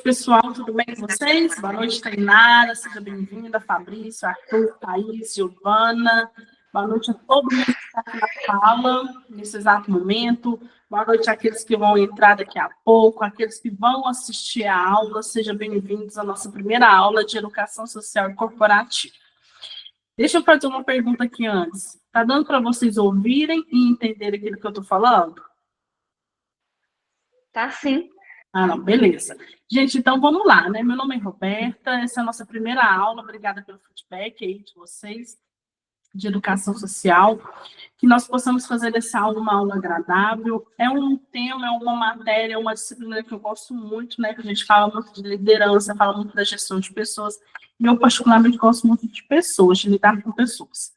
noite, pessoal. Tudo bem com vocês? Boa noite, Tainara. Seja bem-vinda, Fabrício, Arthur, Thaís, Giovana. Boa noite a todo mundo que está aqui na sala, nesse exato momento. Boa noite àqueles que vão entrar daqui a pouco, àqueles que vão assistir a aula. Sejam bem-vindos à nossa primeira aula de Educação Social e Corporativa. Deixa eu fazer uma pergunta aqui antes. Está dando para vocês ouvirem e entenderem aquilo que eu estou falando? Tá sim. Ah, não, beleza. Gente, então vamos lá, né? Meu nome é Roberta, essa é a nossa primeira aula, obrigada pelo feedback aí de vocês, de educação social, que nós possamos fazer dessa aula uma aula agradável. É um tema, é uma matéria, é uma disciplina que eu gosto muito, né? Que a gente fala muito de liderança, fala muito da gestão de pessoas, e eu particularmente gosto muito de pessoas, de lidar com pessoas.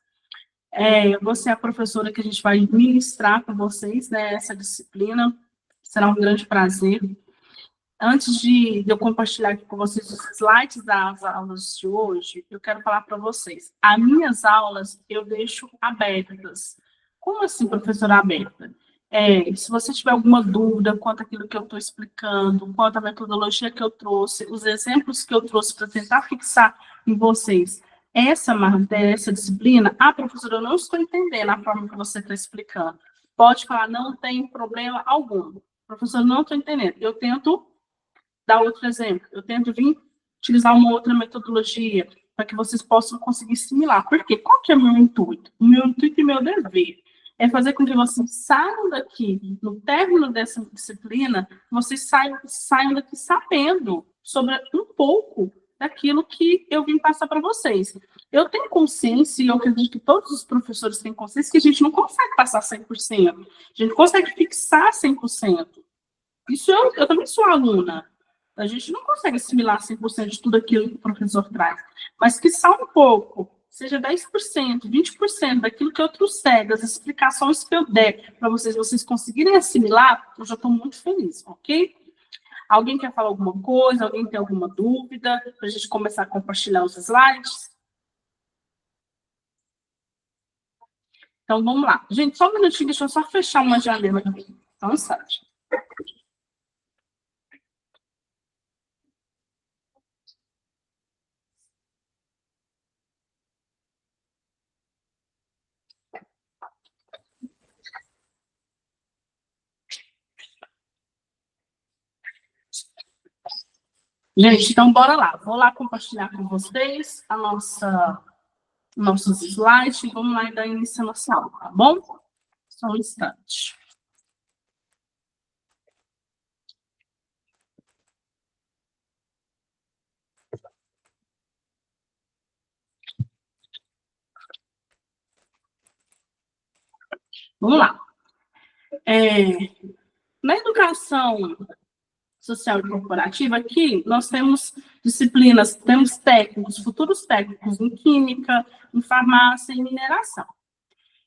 Eu vou ser a professora que a gente vai ministrar para vocês, né? Essa disciplina, será um grande prazer. Antes de eu compartilhar aqui com vocês os slides das aulas de hoje, eu quero falar para vocês. As minhas aulas eu deixo abertas. Como assim, professora, aberta? Se você tiver alguma dúvida quanto àquilo que eu estou explicando, quanto à metodologia que eu trouxe, os exemplos que eu trouxe para tentar fixar em vocês essa matéria, essa disciplina, professora, eu não estou entendendo a forma que você está explicando. Pode falar, não tem problema algum. Professor, não estou entendendo. Eu tento dar outro exemplo. Eu tento vir utilizar uma outra metodologia para que vocês possam conseguir assimilar. Por quê? Qual que é o meu intuito? O meu intuito e meu dever é fazer com que vocês saiam daqui, no término dessa disciplina, vocês saiam daqui sabendo sobre um pouco daquilo que eu vim passar para vocês. Eu tenho consciência, e eu acredito que todos os professores têm consciência, que a gente não consegue passar 100%. A gente não consegue fixar 100%. Isso eu também sou aluna. A gente não consegue assimilar 100% de tudo aquilo que o professor traz. Mas que só um pouco, seja 10%, 20% daquilo que eu trouxer, das explicações que eu der para vocês conseguirem assimilar, eu já estou muito feliz, ok? Alguém quer falar alguma coisa? Alguém tem alguma dúvida? Para a gente começar a compartilhar os slides? Então, vamos lá. Gente, só um minutinho, deixa eu só fechar uma janela aqui. Só um instante. Gente, então bora lá. Vou lá compartilhar com vocês nossos slides. Vamos lá e dar início à nossa aula, tá bom? Só um instante. Vamos lá. Na educação social e corporativa, aqui nós temos disciplinas, temos técnicos, futuros técnicos em química, em farmácia e mineração.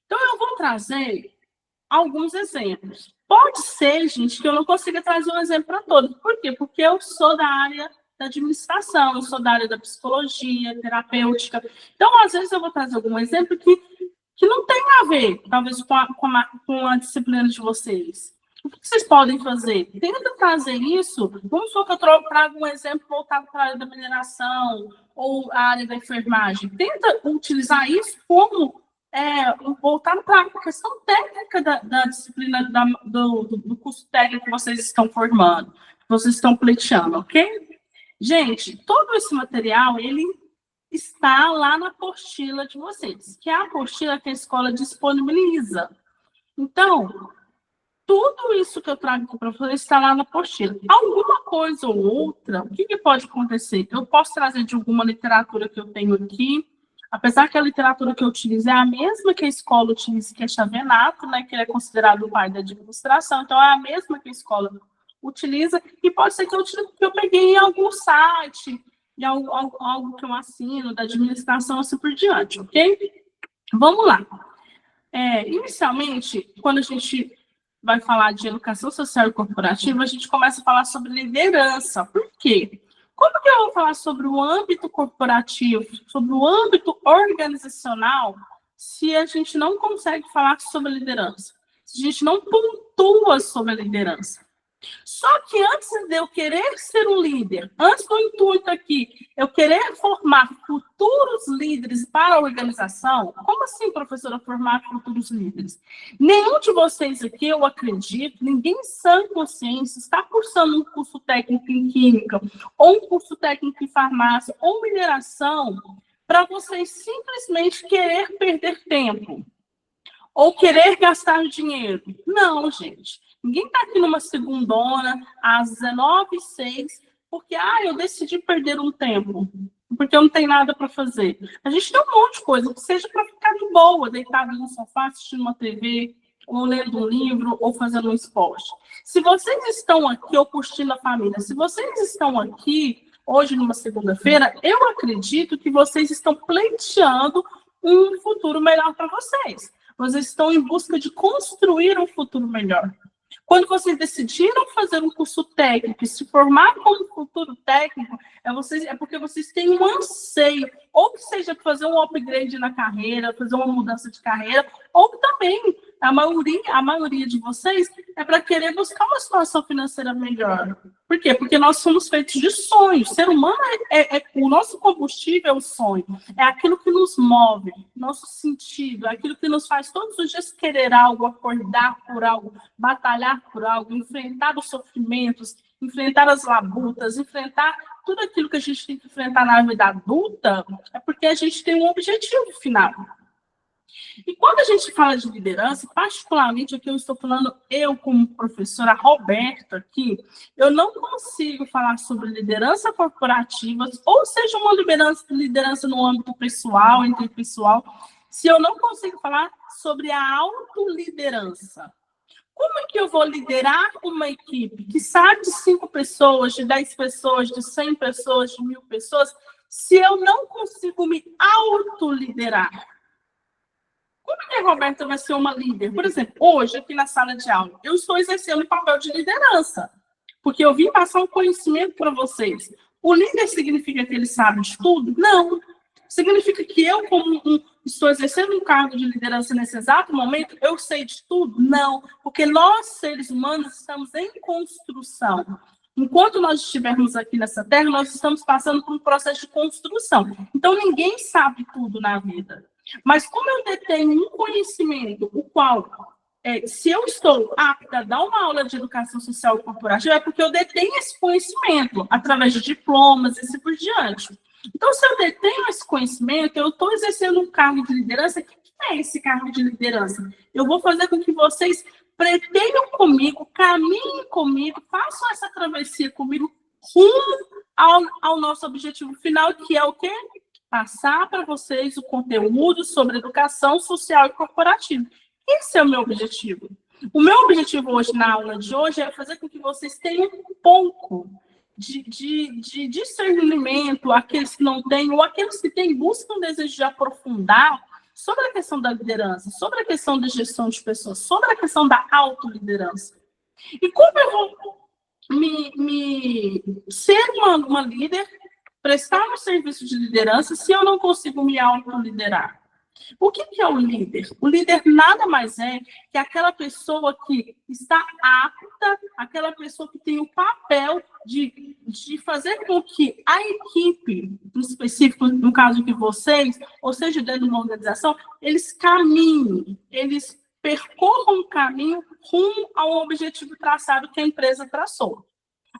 Então, eu vou trazer alguns exemplos. Pode ser, gente, que eu não consiga trazer um exemplo para todos. Por quê? Porque eu sou da área da administração, eu sou da área da psicologia, terapêutica. Então, às vezes, eu vou trazer algum exemplo que não tem a ver, talvez, com a disciplina de vocês. O que vocês podem fazer? Tenta trazer isso. Vamos supor que eu trago um exemplo voltado para a área da mineração ou a área da enfermagem. Tenta utilizar isso como voltado para a questão técnica da disciplina do curso técnico que vocês estão formando, que vocês estão pleiteando, ok? Gente, todo esse material, ele está lá na apostila de vocês, que é a apostila que a escola disponibiliza. Então, tudo isso que eu trago aqui para vocês está lá na apostila. Alguma coisa ou outra, o que pode acontecer? Eu posso trazer de alguma literatura que eu tenho aqui, apesar que a literatura que eu utilizo é a mesma que a escola utiliza, que é Xavenato, né, que ele é considerado o pai da administração, então é a mesma que a escola utiliza, e pode ser que eu peguei em algum site, de algo que eu assino, da administração, assim por diante, ok? Vamos lá. Inicialmente, quando a gente vai falar de educação social e corporativa, a gente começa a falar sobre liderança. Por quê? Como que eu vou falar sobre o âmbito corporativo, sobre o âmbito organizacional, se a gente não consegue falar sobre liderança? Se a gente não pontua sobre a liderança? Só que antes de eu querer ser um líder, antes do intuito aqui, eu querer formar futuros líderes para a organização, como assim, professora, formar futuros líderes? Nenhum de vocês aqui, eu acredito, ninguém em sã consciência está cursando um curso técnico em química, ou um curso técnico em farmácia, ou mineração, para vocês simplesmente querer perder tempo, ou querer gastar dinheiro. Não, gente. Ninguém está aqui numa segundona, às 19h06, porque eu decidi perder um tempo, porque eu não tenho nada para fazer. A gente tem um monte de coisa, que seja para ficar de boa, deitado no sofá, assistindo uma TV, ou lendo um livro, ou fazendo um esporte. Se vocês estão aqui, ou curtindo a família, se vocês estão aqui, hoje, numa segunda-feira, eu acredito que vocês estão pleiteando um futuro melhor para vocês. Vocês estão em busca de construir um futuro melhor. Quando vocês decidiram fazer um curso técnico e se formar como futuro técnico, é porque vocês têm um anseio, ou que seja fazer um upgrade na carreira, fazer uma mudança de carreira, ou também a maioria de vocês é para querer buscar uma situação financeira melhor. Por quê? Porque nós somos feitos de sonhos. O ser humano o nosso combustível é o sonho. É aquilo que nos move, nosso sentido, é aquilo que nos faz todos os dias querer algo, acordar por algo, batalhar por algo, enfrentar os sofrimentos, enfrentar as labutas, enfrentar tudo aquilo que a gente tem que enfrentar na vida adulta, é porque a gente tem um objetivo final. E quando a gente fala de liderança, particularmente aqui eu estou falando, eu como professora Roberta aqui, eu não consigo falar sobre liderança corporativa, ou seja, uma liderança no âmbito pessoal, interpessoal, se eu não consigo falar sobre a autoliderança. Como é que eu vou liderar uma equipe que sabe de 5 pessoas, de 10 pessoas, de 100 pessoas, de 1000 pessoas, se eu não consigo me autoliderar? Como é que a Roberta vai ser uma líder? Por exemplo, hoje, aqui na sala de aula, eu estou exercendo o papel de liderança, porque eu vim passar um conhecimento para vocês. O líder significa que ele sabe de tudo? Não. Significa que eu, estou exercendo um cargo de liderança nesse exato momento, eu sei de tudo? Não, porque nós, seres humanos, estamos em construção. Enquanto nós estivermos aqui nessa terra, nós estamos passando por um processo de construção. Então, ninguém sabe tudo na vida. Mas como eu detenho um conhecimento, o qual, se eu estou apta a dar uma aula de educação social e corporativa, é porque eu detenho esse conhecimento, através de diplomas e assim por diante. Então, se eu detenho esse conhecimento, eu estou exercendo um cargo de liderança. O que é esse cargo de liderança? Eu vou fazer com que vocês pretendam comigo, caminhem comigo, façam essa travessia comigo, rumo ao nosso objetivo final, que é o quê? Passar para vocês o conteúdo sobre educação social e corporativa. Esse é o meu objetivo. O meu objetivo hoje, na aula de hoje, é fazer com que vocês tenham um pouco de discernimento, aqueles que não têm, ou aqueles que têm, buscam um desejo de aprofundar sobre a questão da liderança, sobre a questão da gestão de pessoas, sobre a questão da autoliderança. E como eu vou ser uma líder, prestar um serviço de liderança, se eu não consigo me autoliderar? O que é o líder? O líder nada mais é que aquela pessoa que está apta, aquela pessoa que tem o papel de fazer com que a equipe, em específico, no caso de vocês, ou seja, dentro de uma organização, eles caminhem, eles percorram o caminho rumo a um objetivo traçado que a empresa traçou,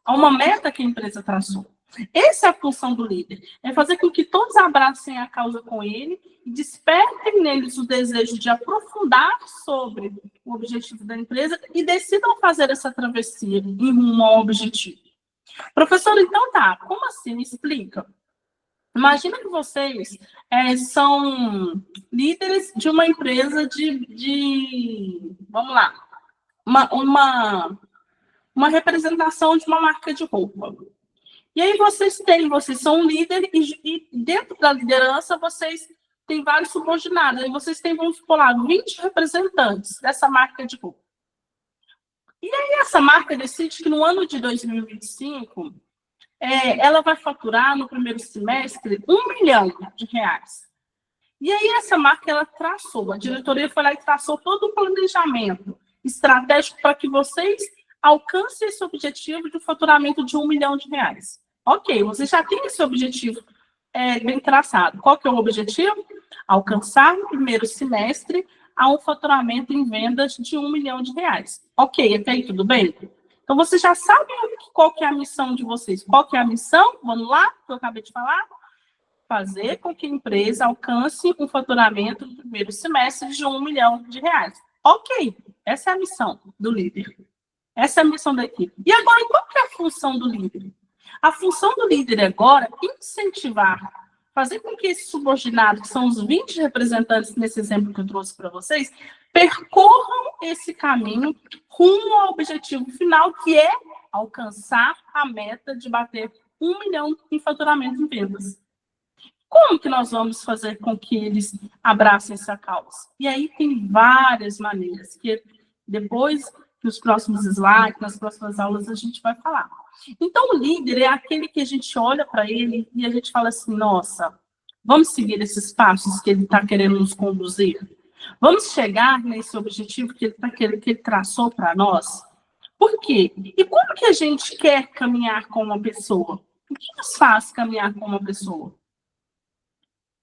a uma meta que a empresa traçou. Essa é a função do líder, é fazer com que todos abracem a causa com ele e despertem neles o desejo de aprofundar sobre o objetivo da empresa e decidam fazer essa travessia em rumo ao objetivo. Professor, então tá, como assim? Me explica. Imagina que vocês são líderes de uma empresa vamos lá, uma representação de uma marca de roupa. E aí vocês são um líder e dentro da liderança vocês têm vários subordinados. E vocês têm, vamos supor lá, 20 representantes dessa marca de roupa. E aí essa marca decide que no ano de 2025, ela vai faturar no primeiro semestre R$1 milhão. E aí essa marca, ela traçou, a diretoria foi lá e traçou todo um planejamento estratégico para que vocês alcance esse objetivo de um faturamento de R$ 1 milhão. Ok, você já tem esse objetivo bem traçado. Qual que é o objetivo? Alcançar no primeiro semestre a um faturamento em vendas de R$ 1 milhão. Ok, até aí tudo bem? Então, vocês já sabem qual que é a missão de vocês. Qual que é a missão? Vamos lá, que eu acabei de falar. Fazer com que a empresa alcance um faturamento no primeiro semestre de R$ 1 milhão. Ok, essa é a missão do líder. Essa é a missão da equipe. E agora, qual que é a função do líder? A função do líder agora é incentivar, fazer com que esses subordinados, que são os 20 representantes nesse exemplo que eu trouxe para vocês, percorram esse caminho rumo ao objetivo final, que é alcançar a meta de bater 1 milhão em faturamento em vendas. Como que nós vamos fazer com que eles abracem essa causa? E aí tem várias maneiras, que depois, nos próximos slides, nas próximas aulas, a gente vai falar. Então, o líder é aquele que a gente olha para ele e a gente fala assim, nossa, vamos seguir esses passos que ele está querendo nos conduzir? Vamos chegar nesse objetivo que ele traçou para nós? Por quê? E como que a gente quer caminhar com uma pessoa? O que nos faz caminhar com uma pessoa?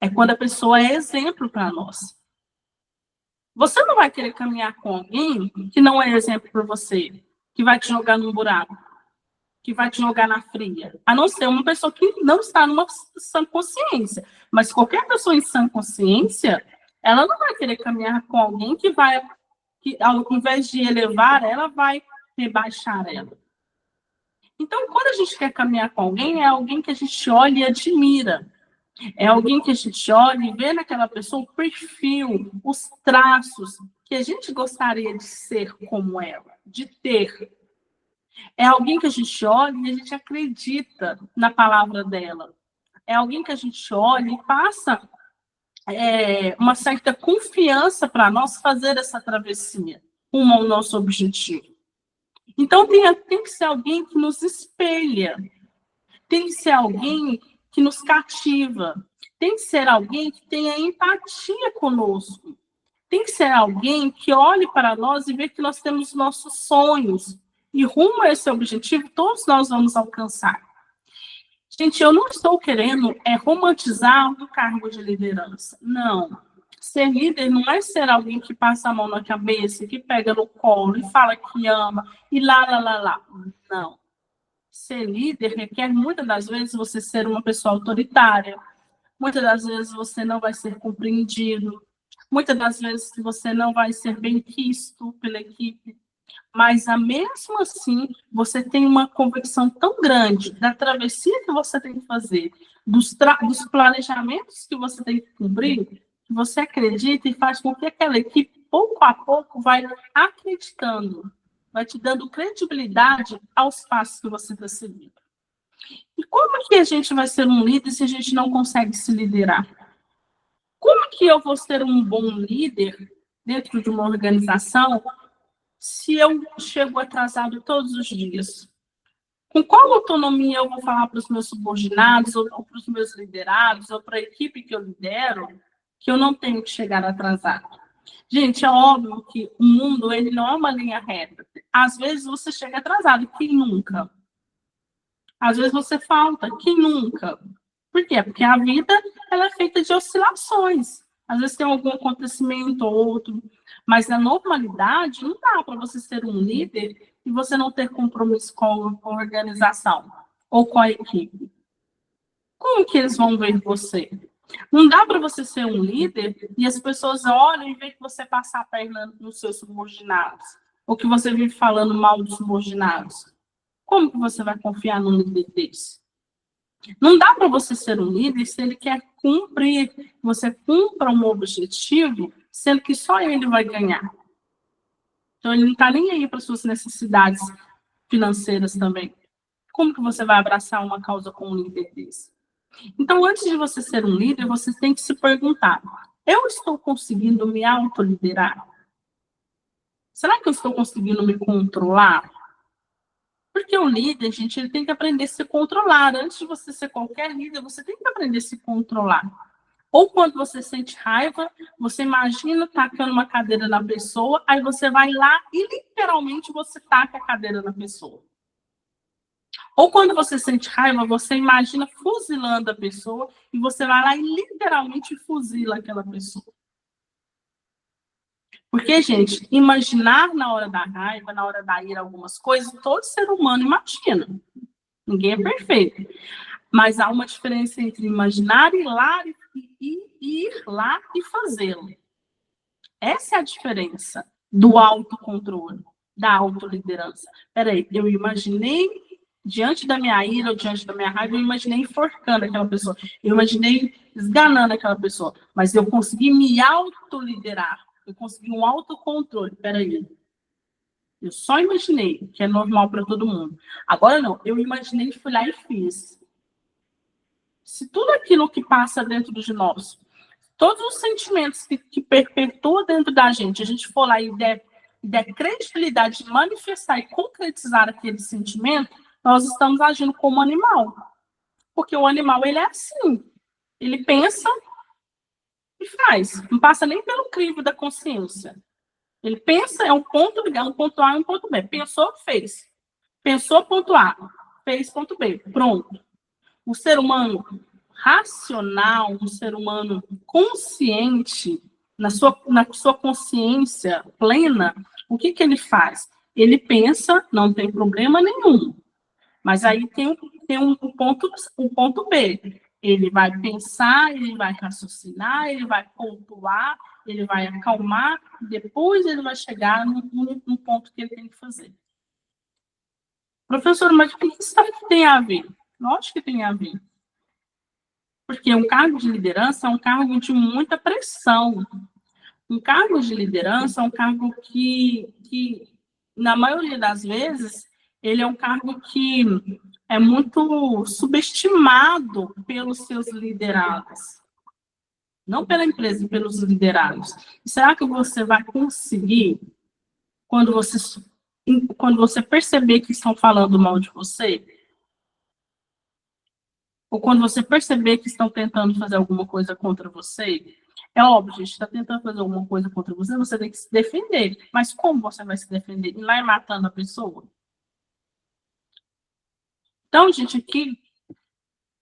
É quando a pessoa é exemplo para nós. Você não vai querer caminhar com alguém que não é exemplo para você, que vai te jogar num buraco, que vai te jogar na fria, a não ser uma pessoa que não está numa sã consciência. Mas qualquer pessoa em sã consciência, ela não vai querer caminhar com alguém que ao invés de elevar ela, vai rebaixar ela. Então, quando a gente quer caminhar com alguém, é alguém que a gente olha e admira. É alguém que a gente olha e vê naquela pessoa o perfil, os traços que a gente gostaria de ser como ela, de ter. É alguém que a gente olha e a gente acredita na palavra dela. É alguém que a gente olha e passa uma certa confiança para nós fazer essa travessia rumo ao nosso objetivo. Então, tem que ser alguém que nos espelha. Tem que ser alguém que nos cativa. Tem que ser alguém que tenha empatia conosco. Tem que ser alguém que olhe para nós e vê que nós temos nossos sonhos. E rumo a esse objetivo, todos nós vamos alcançar. Gente, eu não estou querendo romantizar o cargo de liderança. Não. Ser líder não é ser alguém que passa a mão na cabeça, que pega no colo e fala que ama, e lá. Não. Ser líder requer, muitas das vezes, você ser uma pessoa autoritária. Muitas das vezes você não vai ser compreendido. Muitas das vezes você não vai ser bem quisto pela equipe. Mas, mesmo assim, você tem uma convicção tão grande da travessia que você tem que fazer, dos planejamentos que você tem que cumprir, que você acredita e faz com que aquela equipe, pouco a pouco, vai acreditando, vai te dando credibilidade aos passos que você está seguindo. E como que a gente vai ser um líder se a gente não consegue se liderar? Como que eu vou ser um bom líder dentro de uma organização se eu chego atrasado todos os dias? Com qual autonomia eu vou falar para os meus subordinados, ou para os meus liderados, ou para a equipe que eu lidero, que eu não tenho que chegar atrasado? Gente, é óbvio que o mundo ele não é uma linha reta. Às vezes você chega atrasado, quem nunca? Às vezes você falta, quem nunca? Por quê? Porque a vida ela é feita de oscilações. Às vezes tem algum acontecimento ou outro, mas na normalidade não dá para você ser um líder e você não ter compromisso com a organização ou com a equipe. Como que eles vão ver você? Não dá para você ser um líder e as pessoas olham e veem que você passa a perna nos seus subordinados, ou que você vive falando mal dos subordinados. Como que você vai confiar num líder desse? Não dá para você ser um líder se ele quer cumprir, que você cumpra um objetivo, sendo que só ele vai ganhar. Então, ele não está nem aí para suas necessidades financeiras também. Como que você vai abraçar uma causa com um líder desse? Então, antes de você ser um líder, você tem que se perguntar, eu estou conseguindo me autoliderar? Será que eu estou conseguindo me controlar? Porque o líder, gente, ele tem que aprender a se controlar. Antes de você ser qualquer líder, você tem que aprender a se controlar. Ou quando você sente raiva, você imagina tacando uma cadeira na pessoa, aí você vai lá e literalmente você taca a cadeira na pessoa. Ou quando você sente raiva, você imagina fuzilando a pessoa e você vai lá e literalmente fuzila aquela pessoa. Porque, gente, imaginar na hora da raiva, na hora da ira, algumas coisas, todo ser humano imagina. Ninguém é perfeito. Mas há uma diferença entre imaginar e ir lá e fazê-lo. Essa é a diferença do autocontrole, da autoliderança. Peraí, eu imaginei, diante da minha ira ou diante da minha raiva, eu imaginei enforcando aquela pessoa, eu imaginei esganando aquela pessoa, mas eu consegui me autoliderar, eu consegui um autocontrole. Peraí, eu só imaginei, que é normal para todo mundo. Agora não, eu imaginei, fui lá e fiz. Se tudo aquilo que passa dentro de nós, todos os sentimentos que perpetuam dentro da gente, a gente for lá e der credibilidade de manifestar e concretizar aquele sentimento, nós estamos agindo como animal. Porque o animal, ele é assim. Ele pensa e faz. Não passa nem pelo crivo da consciência. Ele pensa, é um ponto A e um ponto B. Pensou, fez. Pensou, ponto A. Fez, ponto B. Pronto. O ser humano racional, um ser humano consciente, na sua consciência plena, o que ele faz? Ele pensa, não tem problema nenhum. Mas aí tem um ponto B. Ele vai pensar, ele vai raciocinar, ele vai pontuar, ele vai acalmar, depois ele vai chegar no ponto que ele tem que fazer. Professor, mas o que isso tem a ver? Lógico que tem a ver. Porque um cargo de liderança é um cargo de muita pressão. Um cargo de liderança é um cargo que na maioria das vezes, ele é um cargo que é muito subestimado pelos seus liderados. Não pela empresa, pelos liderados. Será que você vai conseguir, quando você perceber que estão falando mal de você, ou quando você perceber que estão tentando fazer alguma coisa contra você, é óbvio, a gente está tentando fazer alguma coisa contra você, você tem que se defender. Mas como você vai se defender? Ir lá e matando a pessoa? Então, gente, aqui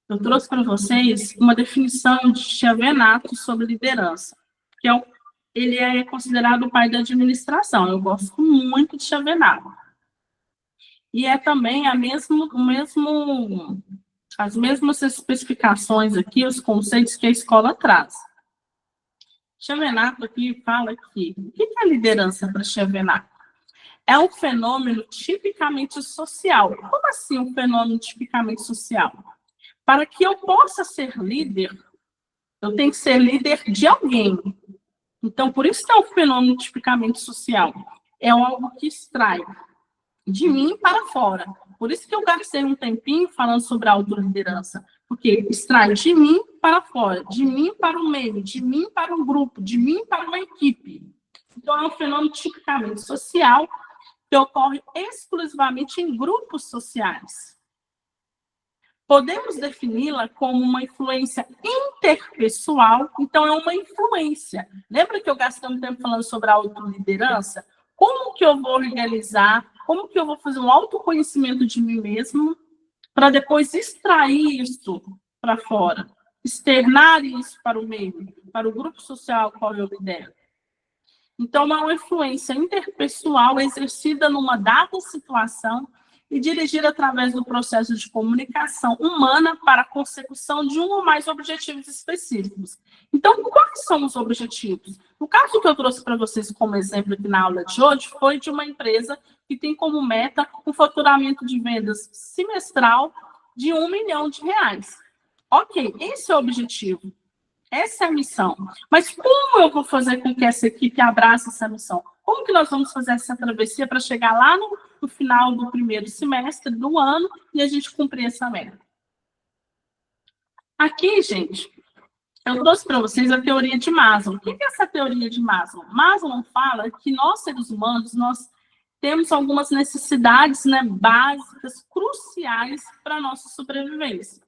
eu trouxe para vocês uma definição de Chiavenato sobre liderança, que ele é considerado o pai da administração. Eu gosto muito de Chiavenato. E é também as mesmas especificações aqui, os conceitos que a escola traz. Chiavenato aqui fala aqui, o que é liderança para Chiavenato? É um fenômeno tipicamente social. Como assim um fenômeno tipicamente social? Para que eu possa ser líder, eu tenho que ser líder de alguém. Então, por isso que é um fenômeno tipicamente social. É algo que extrai de mim para fora. Por isso que eu gastei um tempinho falando sobre a autoliderança. Porque extrai de mim para fora, de mim para o meio, de mim para um grupo, de mim para uma equipe. Então, é um fenômeno tipicamente social que ocorre exclusivamente em grupos sociais. Podemos defini-la como uma influência interpessoal, então é uma influência. Lembra que eu gastei um tempo falando sobre a autoliderança? Como que eu vou organizar, como que eu vou fazer um autoconhecimento de mim mesmo para depois extrair isso para fora, externar isso para o meio, para o grupo social ao qual eu lidero? Então, é uma influência interpessoal exercida numa dada situação e dirigida através do processo de comunicação humana para a consecução de um ou mais objetivos específicos. Então, quais são os objetivos? No caso que eu trouxe para vocês como exemplo aqui na aula de hoje, foi de uma empresa que tem como meta um faturamento de vendas semestral de R$1 milhão. Ok, esse é o objetivo. Essa é a missão. Mas como eu vou fazer com que essa equipe abrace essa missão? Como que nós vamos fazer essa travessia para chegar lá no final do primeiro semestre do ano e a gente cumprir essa meta? Aqui, gente, eu trouxe para vocês a teoria de Maslow. O que é essa teoria de Maslow? Maslow fala que nós, seres humanos, nós temos algumas necessidades, né, básicas, cruciais para a nossa sobrevivência.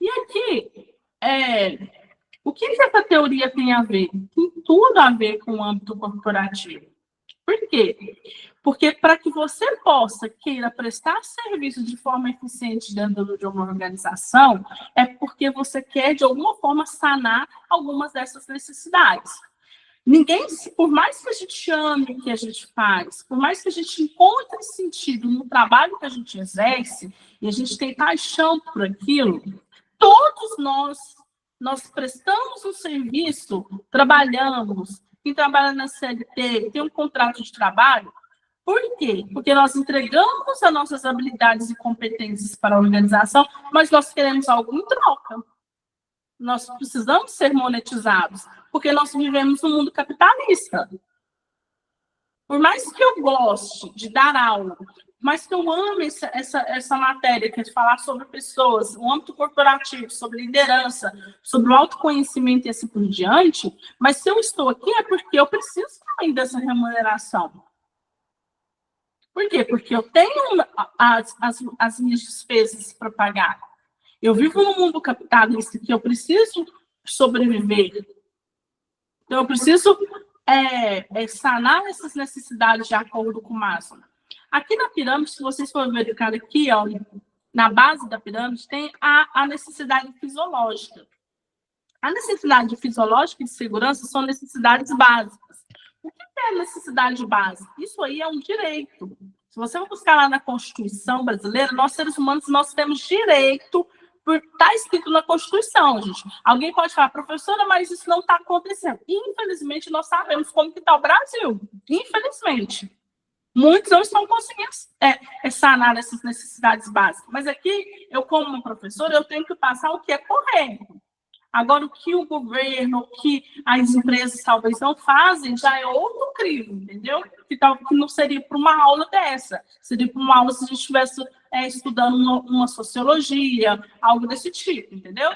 E aqui, O que essa teoria tem a ver? Tem tudo a ver com o âmbito corporativo. Por quê? Porque para que você possa queira prestar serviço de forma eficiente dentro de uma organização, é porque você quer, de alguma forma, sanar algumas dessas necessidades. Ninguém, por mais que a gente ame o que a gente faz, por mais que a gente encontre sentido no trabalho que a gente exerce, e a gente tem paixão por aquilo, todos nós prestamos um serviço, trabalhamos, quem trabalha na CLT tem um contrato de trabalho. Por quê? Porque nós entregamos as nossas habilidades e competências para a organização, mas nós queremos algo em troca. Nós precisamos ser monetizados, porque nós vivemos num mundo capitalista. Por mais que eu goste de dar aula, por mais que eu ame essa matéria, que é de falar sobre pessoas, o âmbito corporativo, sobre liderança, sobre o autoconhecimento e assim por diante, mas se eu estou aqui é porque eu preciso também dessa remuneração. Por quê? Porque eu tenho as minhas despesas para pagar. Eu vivo num mundo capitalista que eu preciso sobreviver. Então, eu preciso sanar essas necessidades de acordo com o Maslow. Aqui na pirâmide, se vocês forem verificar aqui, ó, na base da pirâmide, tem a necessidade fisiológica. A necessidade fisiológica e de segurança são necessidades básicas. O que é necessidade básica? Isso aí é um direito. Se você for buscar lá na Constituição brasileira, nós, seres humanos, nós temos direito, está escrito na Constituição, gente. Alguém pode falar, professora, mas isso não está acontecendo. Infelizmente, nós sabemos como que está o Brasil. Infelizmente. Muitos não estão conseguindo sanar essas necessidades básicas. Mas aqui, eu, como uma professora, eu tenho que passar o que é correto. Agora, o que o governo, o que as empresas talvez não fazem, já é outro crime, entendeu? Que não seria para uma aula dessa. Seria para uma aula se a gente estivesse estudando uma sociologia, algo desse tipo, entendeu?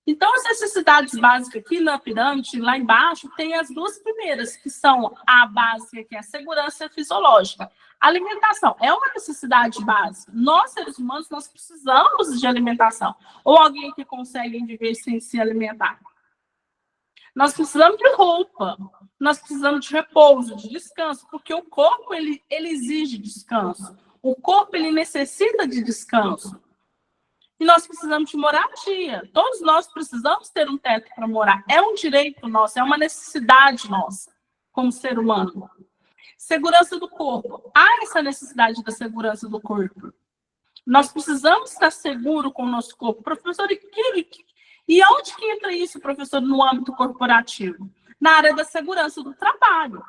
Então, as necessidades básicas aqui na pirâmide, lá embaixo, tem as duas primeiras, que são a básica, que é a segurança fisiológica. A alimentação é uma necessidade básica. Nós, seres humanos, nós precisamos de alimentação. Ou alguém que consegue viver sem se alimentar. Nós precisamos de roupa, nós precisamos de repouso, de descanso, porque o corpo, ele exige descanso. O corpo, ele necessita de descanso. E nós precisamos de moradia. Todos nós precisamos ter um teto para morar. É um direito nosso, é uma necessidade nossa, como ser humano. Segurança do corpo. Há essa necessidade da segurança do corpo. Nós precisamos estar seguros com o nosso corpo. Professor, e onde que entra isso, professor, no âmbito corporativo? Na área da segurança do trabalho.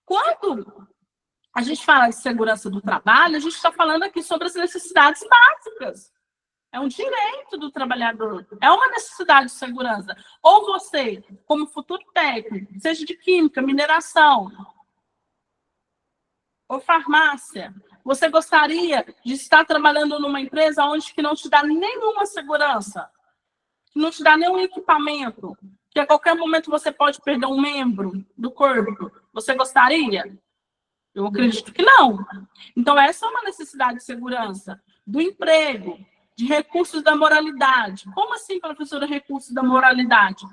Quando a gente fala de segurança do trabalho, a gente está falando aqui sobre as necessidades básicas. É um direito do trabalhador, é uma necessidade de segurança. Ou você, como futuro técnico, seja de química, mineração, ou farmácia, você gostaria de estar trabalhando numa empresa onde que não te dá nenhuma segurança, que não te dá nenhum equipamento, que a qualquer momento você pode perder um membro do corpo? Você gostaria? Eu acredito que não. Então, essa é uma necessidade de segurança do emprego, de recursos da moralidade. Como assim, professora, recursos da moralidade?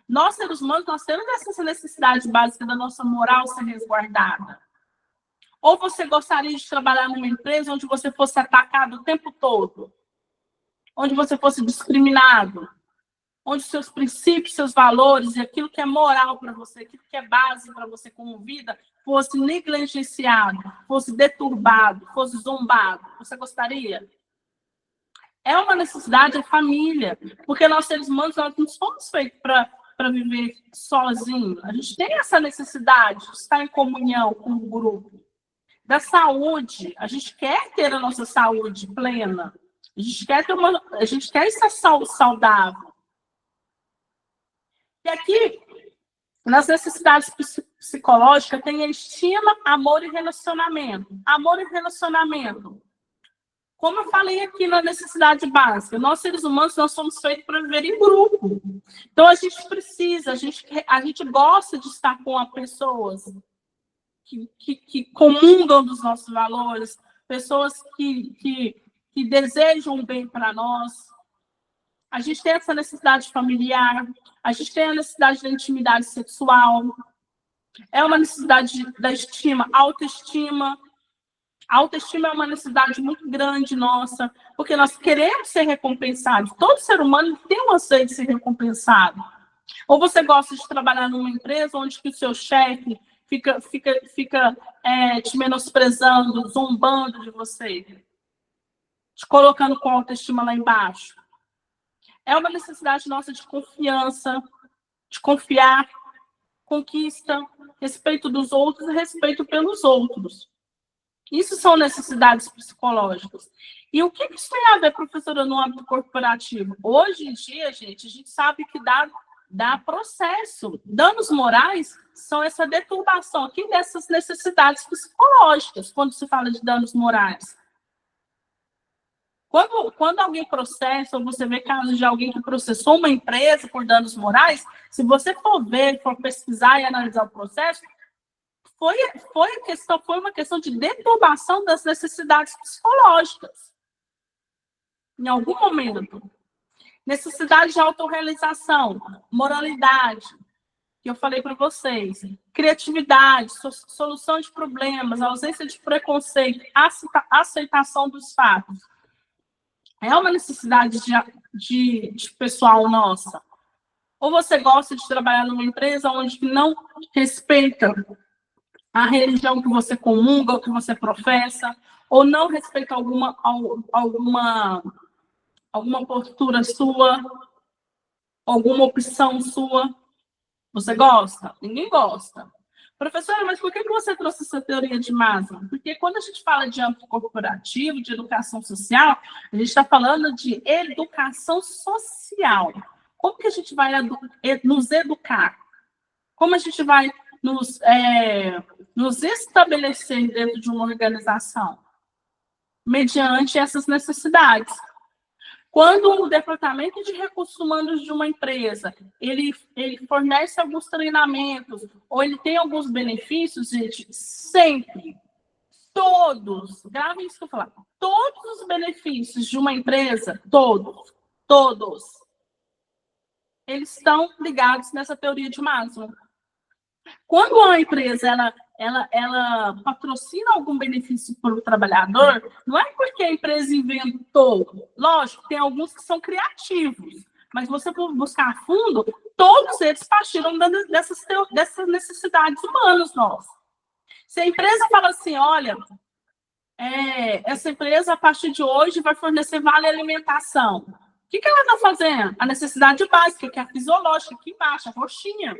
Nós, seres humanos, nós temos essa necessidade básica da nossa moral ser resguardada. Ou você gostaria de trabalhar numa empresa onde você fosse atacado o tempo todo? Onde você fosse discriminado? Onde seus princípios, seus valores e aquilo que é moral para você, aquilo que é base para você como vida, fosse negligenciado, fosse deturbado, fosse zombado? Você gostaria? É uma necessidade, é família, porque nós, seres humanos, nós não somos feitos para viver sozinhos. A gente tem essa necessidade de estar em comunhão com o grupo. Da saúde, a gente quer ter a nossa saúde plena. A gente quer estar saudável. E aqui, nas necessidades psicológicas, tem a estima, amor e relacionamento. Amor e relacionamento. Como eu falei aqui na necessidade básica, nós, seres humanos, nós somos feitos para viver em grupo. Então, a gente precisa, a gente gosta de estar com pessoas que comungam dos nossos valores, pessoas que desejam o bem para nós. A gente tem essa necessidade familiar, a gente tem a necessidade da intimidade sexual, é uma necessidade da estima, autoestima. A autoestima é uma necessidade muito grande nossa, porque nós queremos ser recompensados. Todo ser humano tem um anseio de ser recompensado. Ou você gosta de trabalhar numa empresa onde que o seu chefe fica te menosprezando, zombando de você, te colocando com autoestima lá embaixo. É uma necessidade nossa de confiança, de confiar, conquista, respeito dos outros e respeito pelos outros. Isso são necessidades psicológicas. E o que isso tem a ver, professora, no âmbito corporativo? Hoje em dia, gente, a gente sabe que dá processo. Danos morais são essa deturbação aqui dessas necessidades psicológicas, quando se fala de danos morais. Quando alguém processa, ou você vê casos de alguém que processou uma empresa por danos morais, se você for ver, for pesquisar e analisar o processo, foi uma questão de deturbação das necessidades psicológicas. Em algum momento. Necessidade de autorrealização, moralidade, que eu falei para vocês, criatividade, solução de problemas, ausência de preconceito, aceitação dos fatos. É uma necessidade de pessoal nossa. Ou você gosta de trabalhar numa empresa onde não respeita a religião que você comunga, ou que você professa, ou não respeita alguma postura sua, alguma opção sua. Você gosta? Ninguém gosta. Professora, mas por que você trouxe essa teoria de Maslow? Porque quando a gente fala de âmbito corporativo, de educação social, a gente está falando de educação social. Como que a gente vai nos educar? Como a gente vai nos estabelecer dentro de uma organização? Mediante essas necessidades. Quando o departamento de recursos humanos de uma empresa, ele fornece alguns treinamentos, ou ele tem alguns benefícios, gente, sempre, todos, gravem isso que eu falar, todos os benefícios de uma empresa, todos, eles estão ligados nessa teoria de Maslow. Quando uma empresa ela patrocina algum benefício para o trabalhador, não é porque a empresa inventou. Lógico, tem alguns que são criativos, mas você for buscar a fundo, todos eles partiram dessas necessidades humanas nossas. Se a empresa fala assim, olha, essa empresa, a partir de hoje, vai fornecer vale alimentação. O que ela está fazendo? A necessidade básica, que é a fisiológica, aqui embaixo, a roxinha.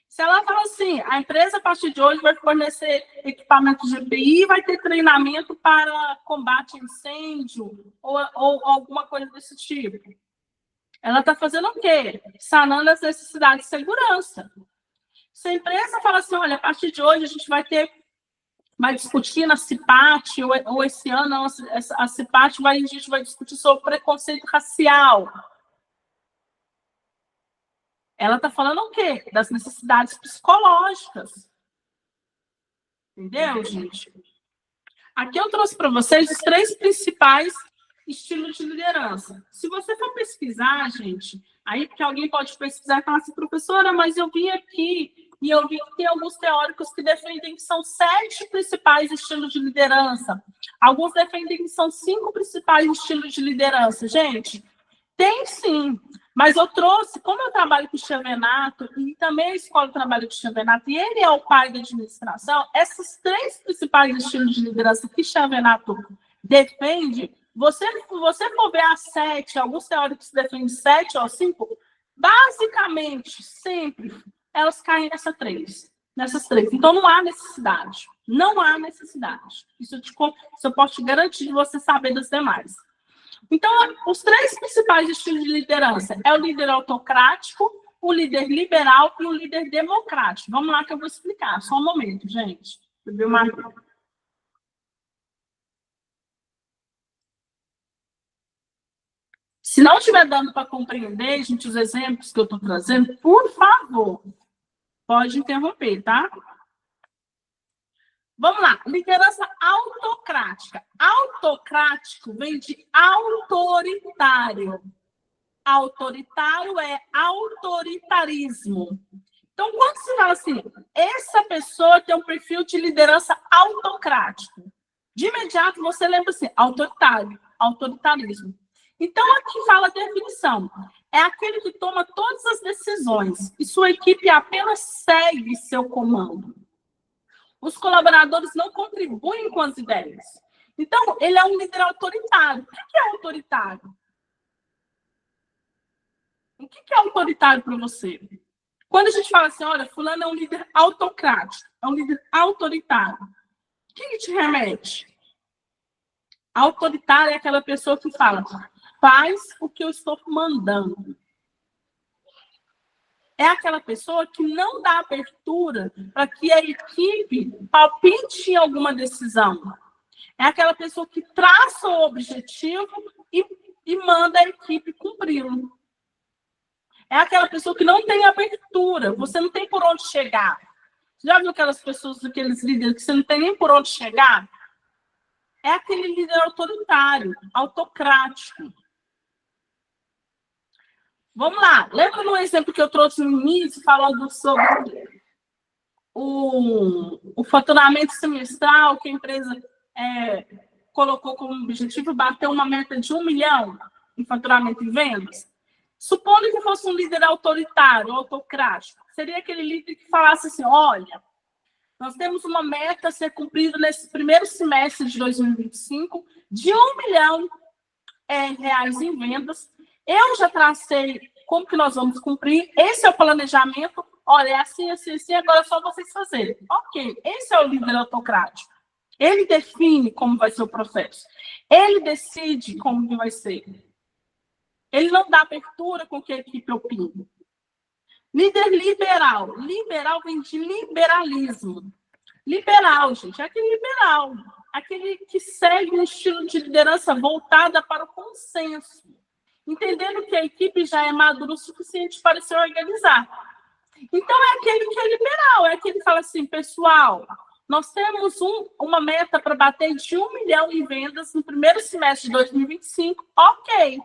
Se ela fala assim, a empresa, a partir de hoje, vai fornecer equipamento de EPI e vai ter treinamento para combate a incêndio ou alguma coisa desse tipo. Ela está fazendo o quê? Sanando as necessidades de segurança. Se a empresa fala assim, olha, a partir de hoje a gente vai discutir na CIPAT, ou esse ano a CIPAT a gente vai discutir sobre preconceito racial. Ela está falando o quê? Das necessidades psicológicas. Entendeu, gente? Aqui eu trouxe para vocês os 3 principais estilos de liderança. Se você for pesquisar, gente, aí porque alguém pode pesquisar e falar assim, professora, mas eu vim aqui e eu vi que tem alguns teóricos que defendem que são 7 principais estilos de liderança. Alguns defendem que são 5 principais estilos de liderança. Gente, tem sim. Mas eu trouxe, como eu trabalho com o Chiavenato, e também a escola trabalha com o Chiavenato, e ele é o pai da administração, esses 3 principais estilos de liderança que Chiavenato defende, você for ver as 7, alguns teóricos defendem 7 ou 5, basicamente, sempre, elas caem nessas 3. Então, não há necessidade. Não há necessidade. Isso eu posso te garantir de você saber das demais. Então, os 3 principais estilos de liderança é o líder autocrático, o líder liberal e o líder democrático. Vamos lá que eu vou explicar. Só um momento, gente. Se não estiver dando para compreender, gente, os exemplos que eu estou trazendo, por favor, pode interromper, tá? Vamos lá, liderança autocrática. Autocrático vem de autoritário. Autoritário é autoritarismo. Então, quando se fala assim, essa pessoa tem um perfil de liderança autocrático, de imediato você lembra assim, autoritário, autoritarismo. Então, aqui fala a definição. É aquele que toma todas as decisões e sua equipe apenas segue seu comando. Os colaboradores não contribuem com as ideias. Então, ele é um líder autoritário. O que é autoritário? O que é autoritário para você? Quando a gente fala assim, olha, fulano é um líder autocrático, é um líder autoritário, o que te remete? Autoritário é aquela pessoa que fala, faz o que eu estou mandando. É aquela pessoa que não dá abertura para que a equipe palpite em alguma decisão. É aquela pessoa que traça o objetivo e manda a equipe cumpri-lo. É aquela pessoa que não tem abertura, você não tem por onde chegar. Já viu aquelas pessoas, aqueles líderes que você não tem nem por onde chegar? É aquele líder autoritário, autocrático. Vamos lá, lembra no exemplo que eu trouxe no início, falando sobre o faturamento semestral, que a empresa colocou como objetivo bater uma meta de 1 milhão em faturamento e vendas? Supondo que fosse um líder autoritário, autocrático, seria aquele líder que falasse assim, olha, nós temos uma meta a ser cumprida nesse primeiro semestre de 2025 de 1 milhão reais em vendas. Eu já tracei como que nós vamos cumprir, esse é o planejamento, olha, é assim, assim, assim, agora é só vocês fazerem. Ok, esse é o líder autocrático. Ele define como vai ser o processo. Ele decide como que vai ser. Ele não dá abertura com que a equipe opine. Líder liberal. Liberal vem de liberalismo. Liberal, gente, é aquele liberal. Aquele que segue um estilo de liderança voltada para o consenso. Entendendo que a equipe já é madura o suficiente para se organizar. Então, é aquele que é liberal. É aquele que fala assim, pessoal, nós temos uma meta para bater de 1 milhão em vendas no primeiro semestre de 2025. Ok.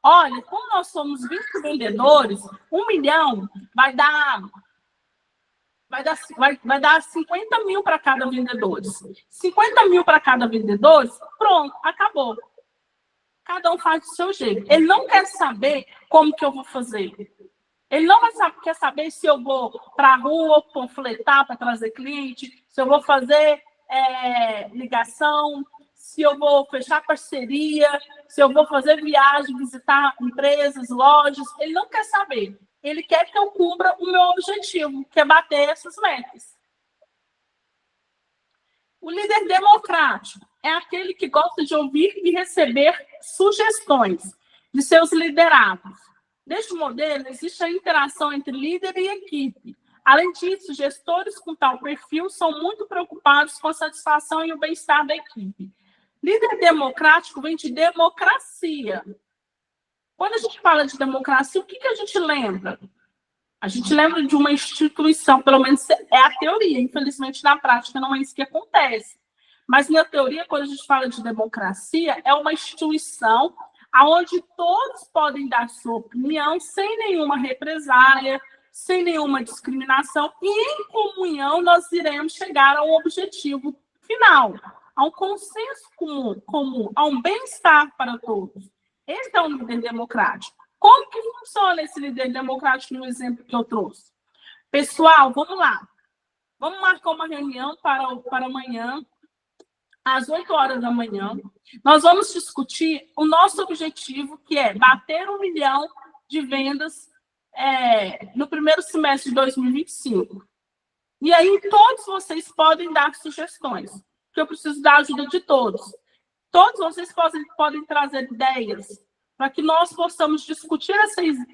Olha, como nós somos 20 vendedores, 1 milhão vai dar 50 mil para cada vendedor. 50 mil para cada vendedor, pronto, acabou. Cada um faz do seu jeito. Ele não quer saber como que eu vou fazer. Ele não quer saber se eu vou para a rua panfletar para trazer cliente, se eu vou fazer ligação, se eu vou fechar parceria, se eu vou fazer viagem, visitar empresas, lojas. Ele não quer saber. Ele quer que eu cumpra o meu objetivo, que é bater essas metas. O líder democrático é aquele que gosta de ouvir e receber sugestões de seus liderados. Neste modelo, existe a interação entre líder e equipe. Além disso, gestores com tal perfil são muito preocupados com a satisfação e o bem-estar da equipe. Líder democrático vem de democracia. Quando a gente fala de democracia, o que a gente lembra? A gente lembra de uma instituição, pelo menos é a teoria, infelizmente na prática não é isso que acontece. Mas na teoria, quando a gente fala de democracia, é uma instituição onde todos podem dar sua opinião sem nenhuma represália, sem nenhuma discriminação, e em comunhão nós iremos chegar a um objetivo final, a um consenso comum, a um bem-estar para todos. Esse é um líder democrático. Como que funciona esse líder democrático no exemplo que eu trouxe? Pessoal, vamos lá. Vamos marcar uma reunião para amanhã, às 8 horas da manhã. Nós vamos discutir o nosso objetivo, que é bater 1 milhão de vendas no primeiro semestre de 2025. E aí, todos vocês podem dar sugestões, porque eu preciso da ajuda de todos. Todos vocês podem trazer ideias para que nós possamos discutir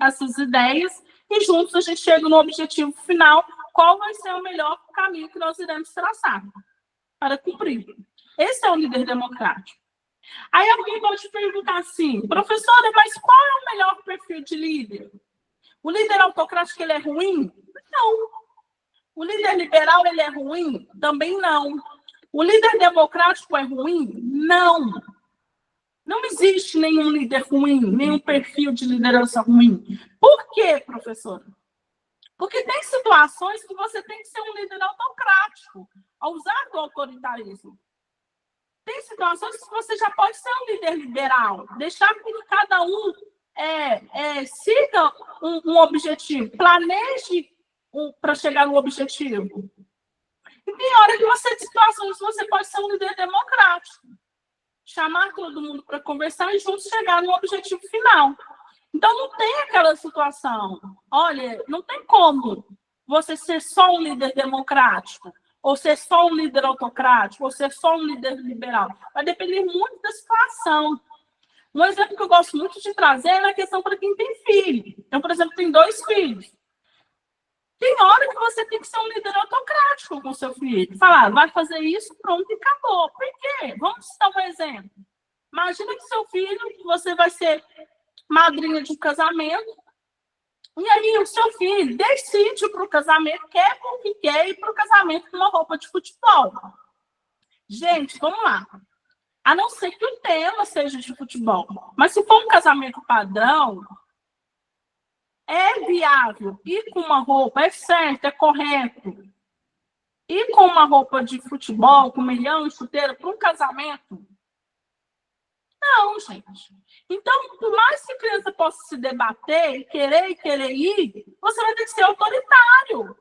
essas ideias e juntos a gente chega no objetivo final, qual vai ser o melhor caminho que nós iremos traçar para cumprir. Esse é o líder democrático. Aí alguém pode te perguntar assim, professora, mas qual é o melhor perfil de líder? O líder autocrático, ele é ruim? Não. O líder liberal, ele é ruim? Também não. O líder democrático é ruim? Não. Não existe nenhum líder ruim, nenhum perfil de liderança ruim. Por quê, professora? Porque tem situações que você tem que ser um líder autocrático, ao usar do autoritarismo. Tem situações que você já pode ser um líder liberal, deixar que cada um siga um objetivo, planeje para chegar no objetivo. E tem hora que você tem situações que você pode ser um líder democrático, chamar todo mundo para conversar e juntos chegar no objetivo final. Então, não tem aquela situação. Olha, não tem como você ser só um líder democrático, ou ser só um líder autocrático, ou ser só um líder liberal. Vai depender muito da situação. Um exemplo que eu gosto muito de trazer é a questão para quem tem filho. Eu, por exemplo, tenho 2 filhos. Tem hora que você tem que ser um líder autocrático com seu filho. Falar, vai fazer isso, pronto, e acabou. Por quê? Vamos citar um exemplo. Imagina que seu filho, você vai ser madrinha de um casamento, e aí o seu filho decide para o casamento, quer porque quer ir para o casamento com uma roupa de futebol. Gente, vamos lá. A não ser que o tema seja de futebol. Mas se for um casamento padrão, é viável ir com uma roupa, é certo, é correto. Ir com uma roupa de futebol, com meião e chuteira, para um casamento? Não, gente. Então, por mais que a criança possa se debater e querer ir, você vai ter que ser autoritário.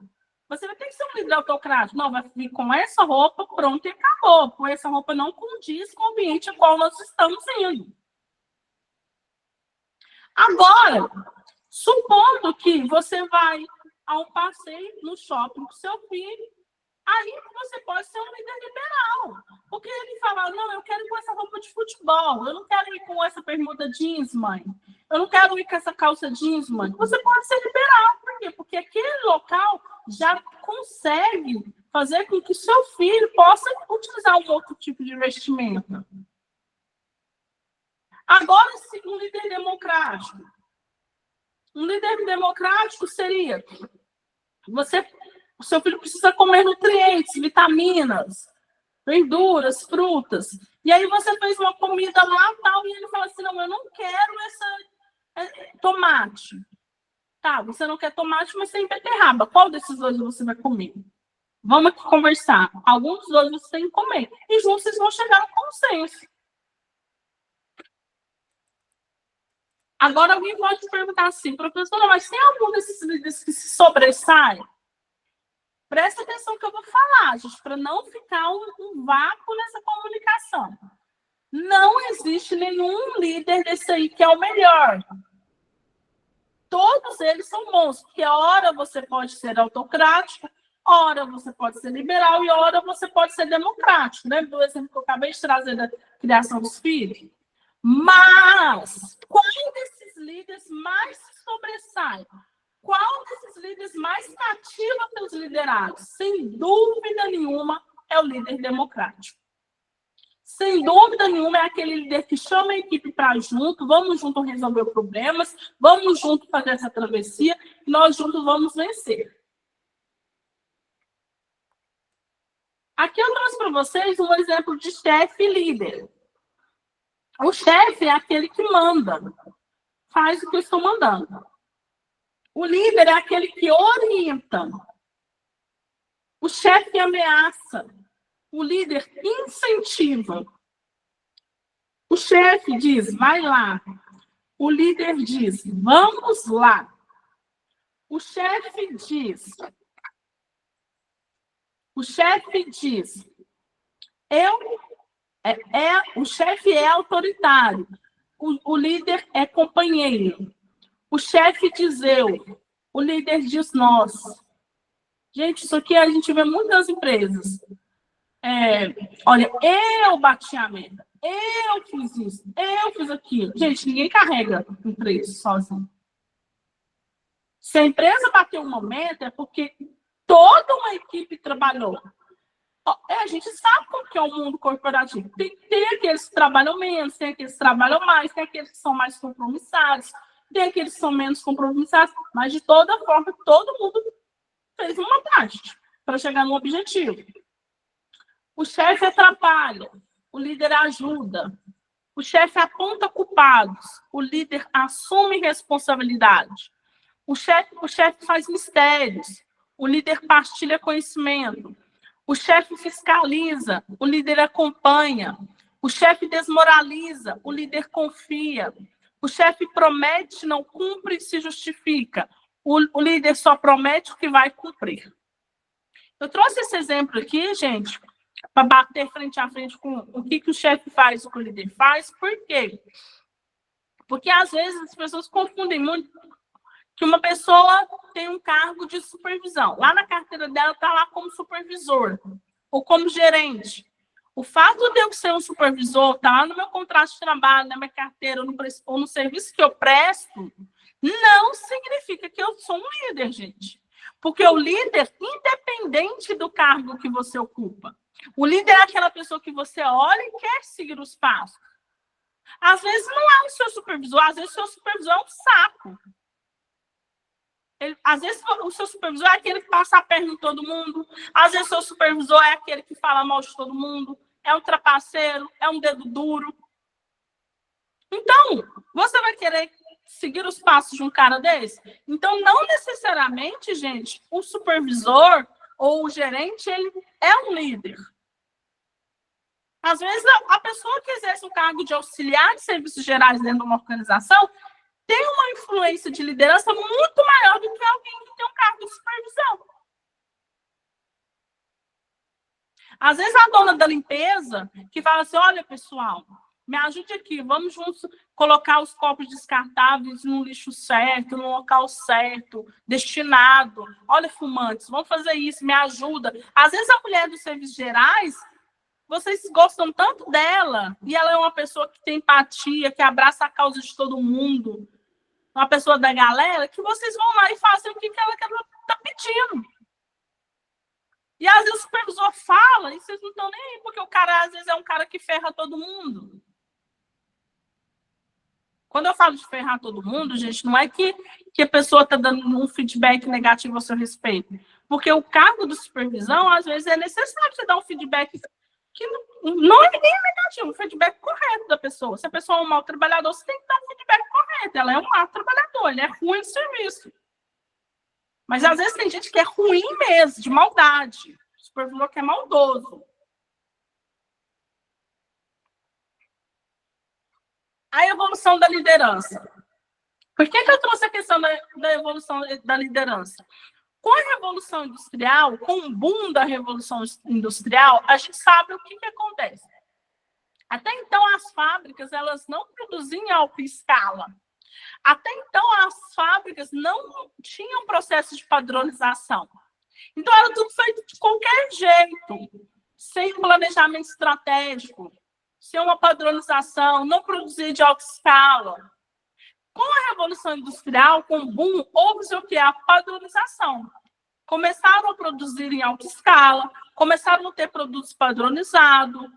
Você vai ter que ser um líder autocrático. Não, vai vir com essa roupa, pronto, e acabou. Com essa roupa não condiz com o ambiente ao qual nós estamos indo. Agora, supondo que você vai a um passeio no shopping com seu filho, aí você pode ser um líder liberal. Porque ele fala, não, eu quero ir com essa roupa de futebol, eu não quero ir com essa bermuda jeans, mãe. Eu não quero ir com essa calça jeans, mãe. Você pode ser liberal. Por quê? Porque aquele local já consegue fazer com que seu filho possa utilizar um outro tipo de vestimenta. Agora, se um líder democrático. Um líder democrático seria o seu filho precisa comer nutrientes, vitaminas, verduras, frutas. E aí você fez uma comida lá tal, e ele fala assim, não, eu não quero tomate. Tá, você não quer tomate, mas tem beterraba. Qual desses dois você vai comer? Vamos aqui conversar. Alguns dos dois você tem que comer. E juntos vocês vão chegar no consenso. Agora alguém pode perguntar assim, professora, mas tem algum desses líderes que se sobressai? Presta atenção que eu vou falar, gente, para não ficar um vácuo nessa comunicação. Não existe nenhum líder desse aí que é o melhor. Todos eles são bons, porque a hora você pode ser autocrático, hora você pode ser liberal e hora você pode ser democrático. Lembra do exemplo que eu acabei de trazer da criação dos filhos? Mas, qual desses líderes mais se sobressai? Qual desses líderes mais cativa pelos liderados? Sem dúvida nenhuma, é o líder democrático. Sem dúvida nenhuma, é aquele líder que chama a equipe para junto, vamos junto resolver problemas, vamos junto fazer essa travessia, e nós juntos vamos vencer. Aqui eu trouxe para vocês um exemplo de chefe e líder. O chefe é aquele que manda, faz o que eu estou mandando. O líder é aquele que orienta. O chefe ameaça. O líder incentiva. O chefe diz, vai lá. O líder diz, vamos lá. O chefe diz, o chefe é autoritário. O líder é companheiro. O chefe diz eu, o líder diz nós. Gente, isso aqui a gente vê muitas empresas. Olha, eu bati a meta, eu fiz isso, eu fiz aquilo. Gente, ninguém carrega empresa sozinho. Se a empresa bateu uma meta, é porque toda uma equipe trabalhou. A gente sabe como que é o mundo corporativo. Tem aqueles que trabalham menos, tem aqueles que trabalham mais, tem aqueles que são mais compromissados, tem aqueles que são menos compromissados, mas de toda forma, todo mundo fez uma parte para chegar no objetivo. O chefe atrapalha, o líder ajuda. O chefe aponta culpados, o líder assume responsabilidade. O chefe faz mistérios, o líder partilha conhecimento. O chefe fiscaliza, o líder acompanha. O chefe desmoraliza, o líder confia. O chefe promete, não cumpre e se justifica. O líder só promete o que vai cumprir. Eu trouxe esse exemplo aqui, gente, para bater frente a frente com o que o chefe faz, o que o líder faz. Por quê? Porque, às vezes, as pessoas confundem muito que uma pessoa tem um cargo de supervisão. Lá na carteira dela está lá como supervisor ou como gerente. O fato de eu ser um supervisor, tá lá no meu contrato de trabalho, na minha carteira ou no serviço que eu presto, não significa que eu sou um líder, gente. Porque o líder, independente do cargo que você ocupa, o líder é aquela pessoa que você olha e quer seguir os passos. Às vezes não é o seu supervisor, às vezes o seu supervisor é um saco. Às vezes o seu supervisor é aquele que passa a perna em todo mundo, às vezes o seu supervisor é aquele que fala mal de todo mundo, é um trapaceiro, é um dedo duro. Então, você vai querer seguir os passos de um cara desse? Então, não necessariamente, gente, o supervisor ou o gerente, ele é um líder. Às vezes, a pessoa que exerce o cargo de auxiliar de serviços gerais dentro de uma organização tem uma influência de liderança muito maior do que alguém que tem um cargo de supervisão. Às vezes, a dona da limpeza, que fala assim, olha, pessoal, me ajude aqui, vamos juntos colocar os copos descartáveis no lixo certo, no local certo, destinado. Olha, fumantes, vamos fazer isso, me ajuda. Às vezes, a mulher dos serviços gerais, vocês gostam tanto dela, e ela é uma pessoa que tem empatia, que abraça a causa de todo mundo, uma pessoa da galera, que vocês vão lá e fazem o que ela está pedindo. E às vezes o supervisor fala e vocês não estão nem aí, porque o cara às vezes é um cara que ferra todo mundo. Quando eu falo de ferrar todo mundo, gente, não é que a pessoa está dando um feedback negativo ao seu respeito. Porque o cargo de supervisão, às vezes, é necessário você dar um feedback que não é nem negativo, um feedback correto da pessoa. Se a pessoa é um mau trabalhador, você tem que dar um feedback correto. Ela é um mau trabalhador, ele é ruim de serviço. Mas, às vezes, tem gente que é ruim mesmo, de maldade. O supervisor que é maldoso. A evolução da liderança. Por que eu trouxe a questão da evolução da liderança? Com a Revolução Industrial, com o boom da Revolução Industrial, a gente sabe o que acontece. Até então, as fábricas elas não produziam em alta escala. Até então, as fábricas não tinham processo de padronização. Então, era tudo feito de qualquer jeito, sem planejamento estratégico, sem uma padronização, não produzir de alta escala. Com a Revolução Industrial, com o boom, houve o que? A padronização. Começaram a produzir em alta escala, começaram a ter produtos padronizados,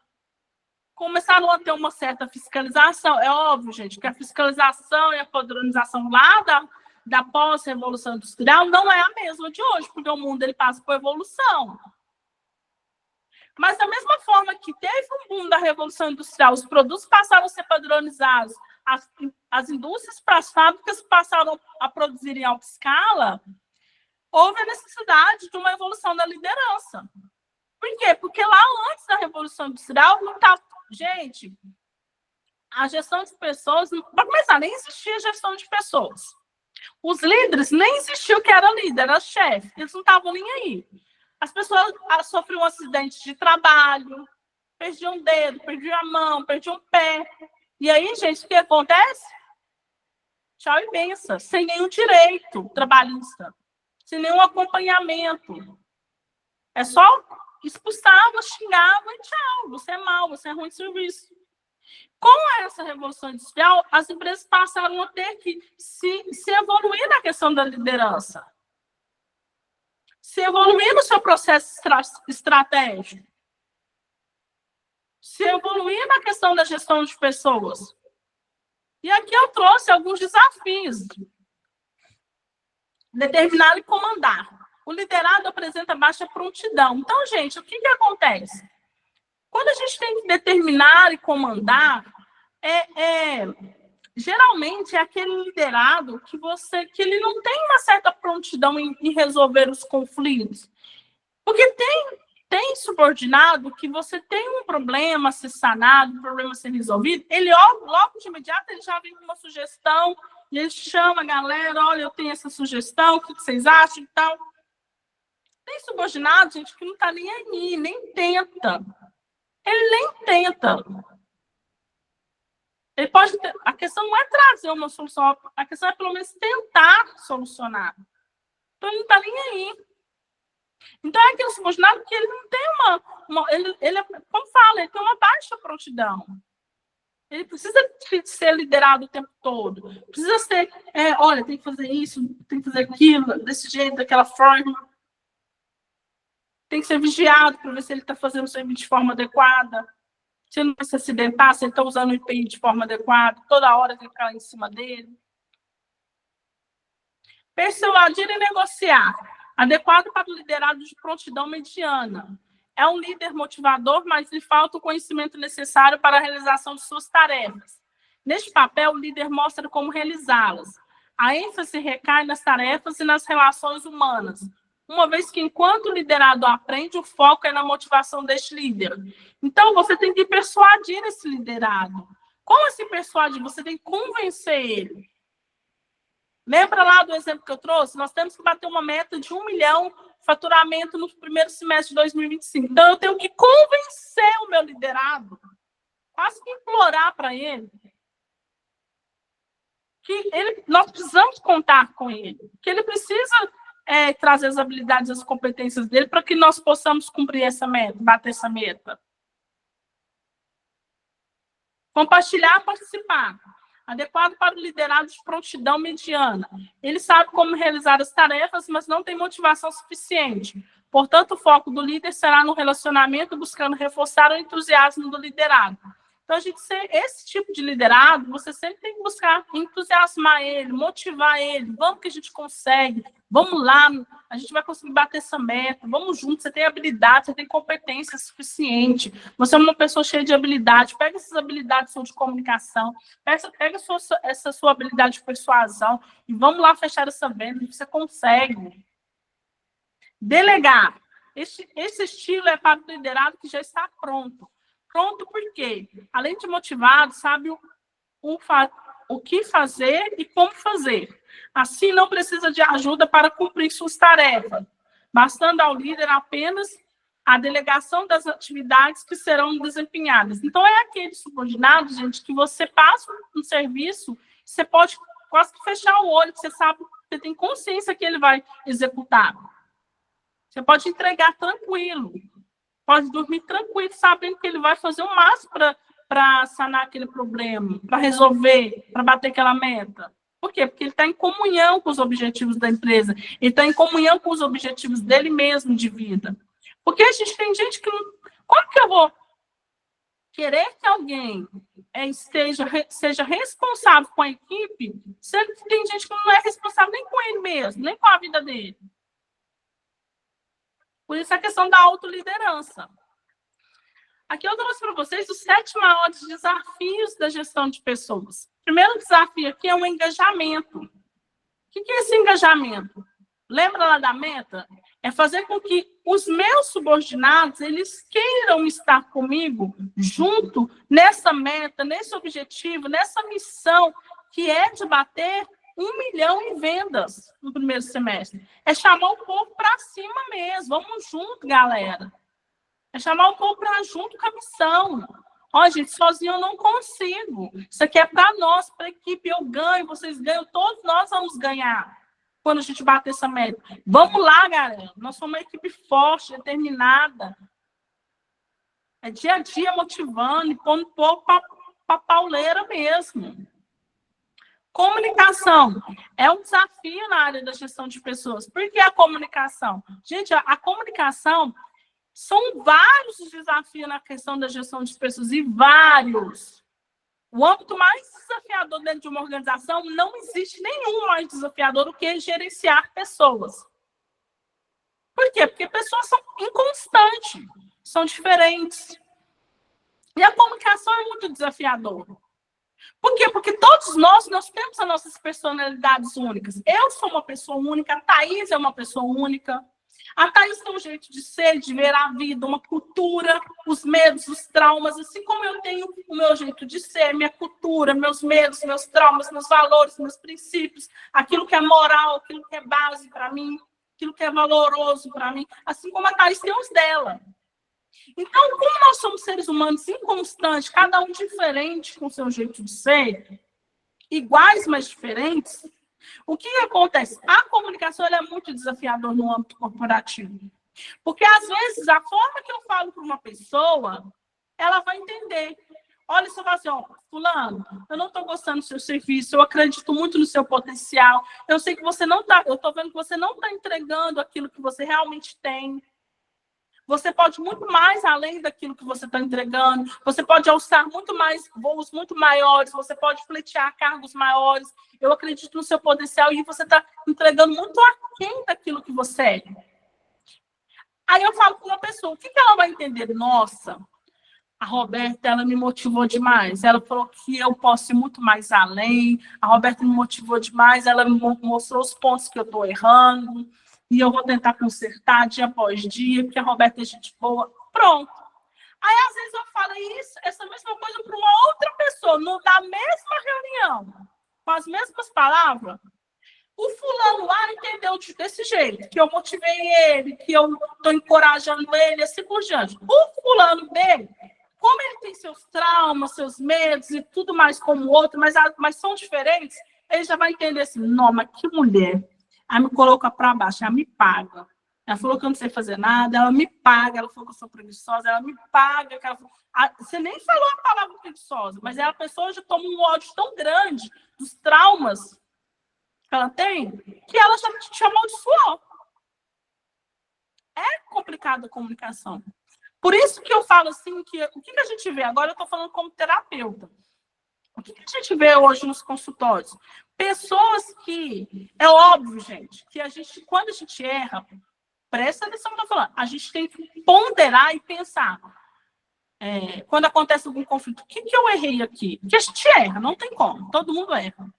começaram a ter uma certa fiscalização. É óbvio, gente, que a fiscalização e a padronização lá da pós-Revolução Industrial não é a mesma de hoje, porque o mundo ele passa por evolução. Mas, da mesma forma que teve um boom da Revolução Industrial, os produtos passaram a ser padronizados, as indústrias para as fábricas passaram a produzir em alta escala, houve a necessidade de uma evolução da liderança. Por quê? Porque lá antes da Revolução Industrial, não estava... Gente, a gestão de pessoas... Para começar, nem existia gestão de pessoas. Os líderes nem existiam que era líder, era chefe. Eles não estavam nem aí. As pessoas sofriam acidentes de trabalho, perdiam um dedo, perdiam a mão, perdiam um pé. E aí, gente, o que acontece? Tchau e benção, sem nenhum direito trabalhista, sem nenhum acompanhamento. É só expulsava, xingava e tchau. Você é mau, você é ruim de serviço. Com essa Revolução Industrial, as empresas passaram a ter que se evoluir na questão da liderança. Se evoluir no seu processo estratégico. Se evoluir na questão da gestão de pessoas. E aqui eu trouxe alguns desafios. Determinar e comandar. O liderado apresenta baixa prontidão. Então, gente, o que acontece? Quando a gente tem que determinar e comandar, geralmente é aquele liderado que ele não tem uma certa prontidão em resolver os conflitos. Porque tem subordinado que você tem um problema a ser sanado, um problema a ser resolvido, ele logo de imediato ele já vem com uma sugestão, e ele chama a galera, olha, eu tenho essa sugestão, o que vocês acham e tal. Tem subordinado, gente, que não está nem aí, nem tenta. Ele nem tenta. Ele pode ter, a questão não é trazer uma solução, a questão é pelo menos tentar solucionar. Então ele não está nem aí. Então é aquele subordinado que ele não tem ele, como fala, ele tem uma baixa prontidão. Ele precisa ser liderado o tempo todo. Precisa ser, olha, tem que fazer isso, tem que fazer aquilo, desse jeito, daquela forma. Tem que ser vigiado para ver se ele está fazendo o serviço de forma adequada. Se ele não vai se acidentar, se ele está usando o IPI de forma adequada, toda hora tem que ficar em cima dele. Persuadir e negociar. Adequado para o liderado de prontidão mediana. É um líder motivador, mas lhe falta o conhecimento necessário para a realização de suas tarefas. Neste papel, o líder mostra como realizá-las. A ênfase recai nas tarefas e nas relações humanas, uma vez que, enquanto o liderado aprende, o foco é na motivação deste líder. Então, você tem que persuadir esse liderado. Como assim persuadir? Você tem que convencer ele. Lembra lá do exemplo que eu trouxe? Nós temos que bater uma meta de 1 milhão de faturamento no primeiro semestre de 2025. Então, eu tenho que convencer o meu liderado, quase que implorar para ele, que nós precisamos contar com ele, que ele precisa trazer as habilidades, as competências dele para que nós possamos cumprir essa meta, bater essa meta. Compartilhar, participar. Adequado para o liderado de prontidão mediana. Ele sabe como realizar as tarefas, mas não tem motivação suficiente. Portanto, o foco do líder será no relacionamento, buscando reforçar o entusiasmo do liderado. Então, a gente ser esse tipo de liderado, você sempre tem que buscar entusiasmar ele, motivar ele. Vamos que a gente consegue, vamos lá, a gente vai conseguir bater essa meta, vamos juntos, você tem habilidade, você tem competência suficiente, você é uma pessoa cheia de habilidade, pega essas habilidades de comunicação, pega essa sua habilidade de persuasão e vamos lá fechar essa venda, você consegue. Delegar. Esse estilo é para o liderado que já está pronto. Pronto por quê? Além de motivado, sabe o que fazer e como fazer. Assim, não precisa de ajuda para cumprir suas tarefas, bastando ao líder apenas a delegação das atividades que serão desempenhadas. Então, é aquele subordinado, gente, que você passa um serviço, você pode quase que fechar o olho, que você sabe, você tem consciência que ele vai executar. Você pode entregar tranquilo. Pode dormir tranquilo, sabendo que ele vai fazer o máximo para sanar aquele problema, para resolver, para bater aquela meta. Por quê? Porque ele está em comunhão com os objetivos da empresa, ele está em comunhão com os objetivos dele mesmo de vida. Porque a gente tem gente que não... Como que eu vou querer que alguém seja responsável com a equipe, sendo que tem gente que não é responsável nem com ele mesmo, nem com a vida dele? Por isso a questão da autoliderança. Aqui eu trouxe para vocês os 7 maiores desafios da gestão de pessoas. O primeiro desafio aqui é o engajamento. O que é esse engajamento? Lembra lá da meta? É fazer com que os meus subordinados, eles queiram estar comigo junto nessa meta, nesse objetivo, nessa missão, que é de bater 1 milhão em vendas no primeiro semestre. É chamar o povo para cima mesmo. Vamos junto, galera. É chamar o povo para junto com a missão. Ó, gente, sozinho eu não consigo. Isso aqui é para nós, para a equipe. Eu ganho, vocês ganham, todos nós vamos ganhar quando a gente bater essa meta. Vamos lá, galera. Nós somos uma equipe forte, determinada. É dia a dia motivando e pondo o povo para pauleira mesmo. Comunicação é um desafio na área da gestão de pessoas. Por que a comunicação? Gente, a comunicação são vários os desafios na questão da gestão de pessoas, e vários. O âmbito mais desafiador dentro de uma organização, não existe nenhum mais desafiador do que gerenciar pessoas. Por quê? Porque pessoas são inconstantes, são diferentes. E a comunicação é muito desafiadora. Por quê? Porque todos nós temos as nossas personalidades únicas. Eu sou uma pessoa única, a Thaís é uma pessoa única. A Thaís tem um jeito de ser, de ver a vida, uma cultura, os medos, os traumas, assim como eu tenho o meu jeito de ser, minha cultura, meus medos, meus traumas, meus valores, meus princípios, aquilo que é moral, aquilo que é base para mim, aquilo que é valoroso para mim, assim como a Thaís tem os dela. Então, como nós somos seres humanos inconstantes, cada um diferente com o seu jeito de ser, iguais, mas diferentes, o que acontece? A comunicação é muito desafiadora no âmbito corporativo. Porque, às vezes, a forma que eu falo para uma pessoa, ela vai entender. Olha, você fala assim, ó, fulano, eu não estou gostando do seu serviço, eu acredito muito no seu potencial, eu sei que você não está, eu estou vendo que você não está entregando aquilo que você realmente tem. Você pode muito mais além daquilo que você está entregando. Você pode alçar muito mais voos muito maiores. Você pode pleitear cargos maiores. Eu acredito no seu potencial e você está entregando muito aquém daquilo que você é. Aí eu falo com uma pessoa, o que ela vai entender? Nossa, a Roberta, ela me motivou demais. Ela falou que eu posso ir muito mais além. A Roberta me motivou demais. Ela me mostrou os pontos que eu estou errando. E eu vou tentar consertar dia após dia, porque a Roberta é gente boa. Pronto. Aí, às vezes, eu falo essa mesma coisa para uma outra pessoa, na mesma reunião, com as mesmas palavras. O fulano lá entendeu desse jeito, que eu motivei ele, que eu estou encorajando ele, assim por diante. O fulano B, como ele tem seus traumas, seus medos e tudo mais como o outro, mas são diferentes, ele já vai entender assim, não, mas que mulher. Ela me coloca para baixo, ela me paga. Ela falou que eu não sei fazer nada, ela me paga, ela falou que eu sou preguiçosa, ela me paga. Você nem falou a palavra preguiçosa, mas a pessoa já toma um ódio tão grande dos traumas que ela tem, que ela já te amaldiçoou. É complicada a comunicação. Por isso que eu falo assim, que o que a gente vê? Agora eu estou falando como terapeuta. O que a gente vê hoje nos consultórios? Pessoas que... É óbvio, gente, que quando a gente erra, presta atenção no que eu estou falando, a gente tem que ponderar e pensar. Quando acontece algum conflito, o que eu errei aqui? Porque a gente erra, não tem como, todo mundo erra.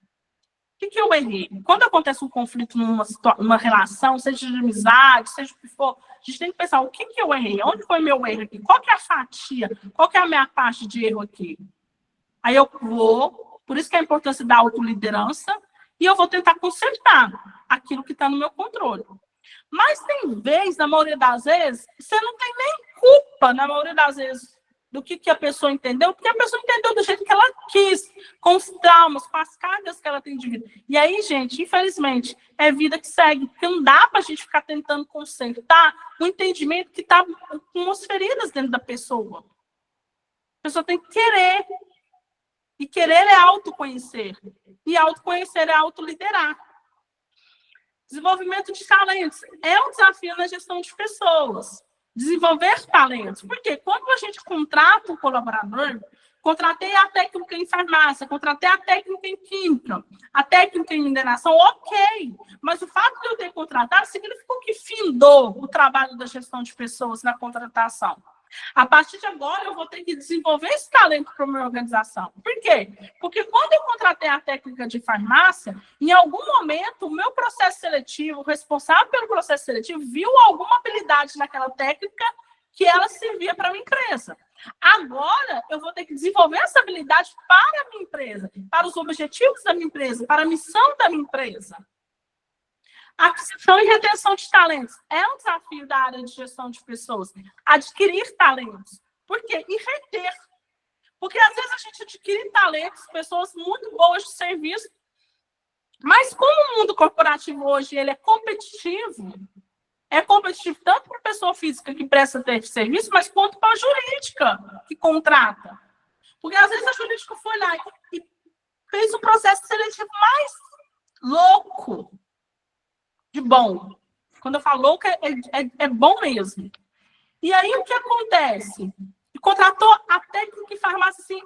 O que eu errei? Quando acontece um conflito numa relação, seja de amizade, seja o que for, a gente tem que pensar, o que eu errei? Onde foi meu erro aqui? Qual que é a fatia? Qual que é a minha parte de erro aqui? Aí eu vou, por isso que é a importância da autoliderança, e eu vou tentar consertar aquilo que está no meu controle. Mas tem vezes, na maioria das vezes, você não tem nem culpa, na maioria das vezes, do que a pessoa entendeu, porque a pessoa entendeu do jeito que ela quis, com os traumas, com as cargas que ela tem de vida. E aí, gente, infelizmente, é vida que segue, porque não dá para a gente ficar tentando consertar um entendimento que está com umas feridas dentro da pessoa. A pessoa tem que querer. E querer é autoconhecer. E autoconhecer é autoliderar. Desenvolvimento de talentos é um desafio na gestão de pessoas. Desenvolver talentos. Porque quando a gente contrata um colaborador, contratei a técnica em farmácia, contratei a técnica em química, a técnica em mineração, ok. Mas o fato de eu ter contratado significou que findou o trabalho da gestão de pessoas na contratação. A partir de agora, eu vou ter que desenvolver esse talento para a minha organização. Por quê? Porque quando eu contratei a técnica de farmácia, em algum momento, o meu processo seletivo, o responsável pelo processo seletivo, viu alguma habilidade naquela técnica que ela servia para a minha empresa. Agora, eu vou ter que desenvolver essa habilidade para a minha empresa, para os objetivos da minha empresa, para a missão da minha empresa. Aquisição e retenção de talentos é um desafio da área de gestão de pessoas. Adquirir talentos. Por quê? E reter. Porque, às vezes, a gente adquire talentos, pessoas muito boas de serviço, mas como o mundo corporativo hoje ele é competitivo tanto para a pessoa física que presta serviço, mas quanto para a jurídica que contrata. Porque, às vezes, a jurídica foi lá e fez um processo seletivo mais louco de bom. Quando eu falo louco, é bom mesmo. E aí, o que acontece? Contratou a técnica em farmácia, assim,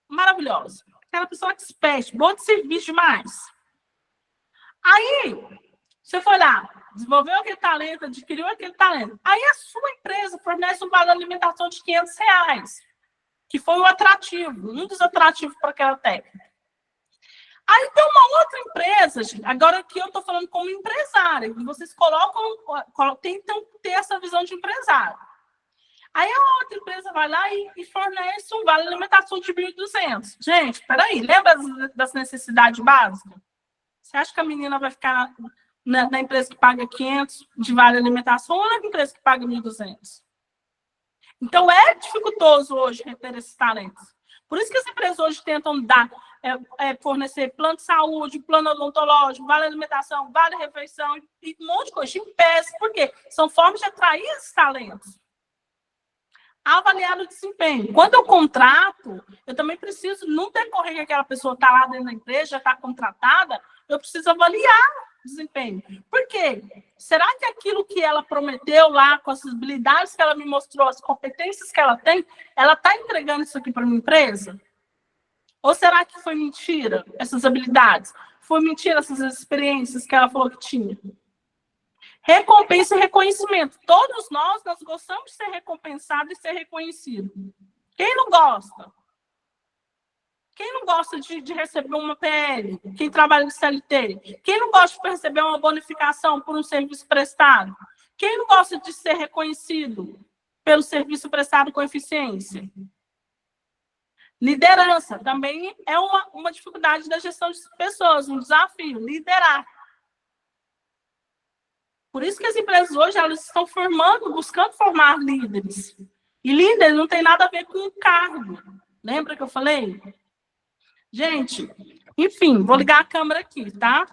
maravilhosa. Aquela pessoa expert, boa de serviço demais. Aí, você foi lá, desenvolveu aquele talento, adquiriu aquele talento. Aí, a sua empresa fornece um valor de alimentação de R$500. que foi o atrativo, um dos atrativos para aquela técnica. Aí tem uma outra empresa, gente, agora aqui eu estou falando como empresária, e vocês tentam ter essa visão de empresário. Aí a outra empresa vai lá e fornece um vale alimentação de 1.200. Gente, peraí, lembra das necessidades básicas? Você acha que a menina vai ficar na empresa que paga 500 de vale alimentação ou na empresa que paga 1.200? Então, é dificultoso hoje reter esses talentos. Por isso que as empresas hoje tentam fornecer plano de saúde, plano odontológico, vale alimentação, vale refeição e um monte de coisa. Em por quê? São formas de atrair esses talentos. Avaliar o desempenho. Quando eu contrato, eu também preciso, no decorrer que aquela pessoa está lá dentro da empresa, já está contratada, eu preciso avaliar o desempenho. Por quê? Será que aquilo que ela prometeu lá, com as habilidades que ela me mostrou, as competências que ela tem, ela está entregando isso aqui para a minha empresa? Ou será que foi mentira essas habilidades? Foi mentira essas experiências que ela falou que tinha? Recompensa e reconhecimento. Todos nós gostamos de ser recompensado e ser reconhecido. Quem não gosta? Quem não gosta de receber uma PL? Quem trabalha de CLT? Quem não gosta de receber uma bonificação por um serviço prestado? Quem não gosta de ser reconhecido pelo serviço prestado com eficiência? Liderança também é uma dificuldade da gestão de pessoas, um desafio, liderar. Por isso que as empresas hoje elas estão buscando formar líderes. E líder não tem nada a ver com o cargo. Lembra que eu falei? Gente, enfim, vou ligar a câmera aqui, tá?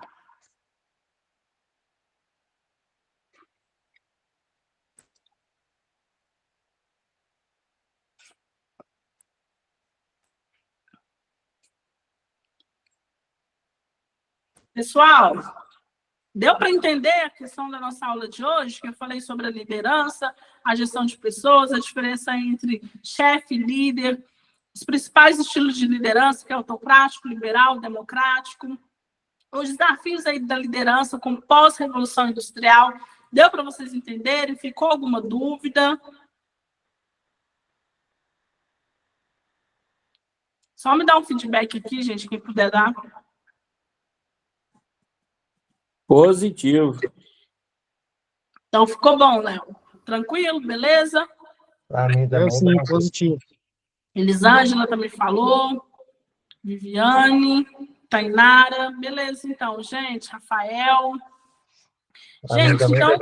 Pessoal, deu para entender a questão da nossa aula de hoje, que eu falei sobre a liderança, a gestão de pessoas, a diferença entre chefe e líder, os principais estilos de liderança, que é autocrático, liberal, democrático, os desafios aí da liderança com pós-revolução industrial. Deu para vocês entenderem? Ficou alguma dúvida? Só me dá um feedback aqui, gente, quem puder dar. Positivo. Então, ficou bom, Léo? Tranquilo, beleza? Para mim também. Sim, positivo. Elisângela também falou. Viviane, Tainara. Beleza, então, gente. Rafael. Gente, então...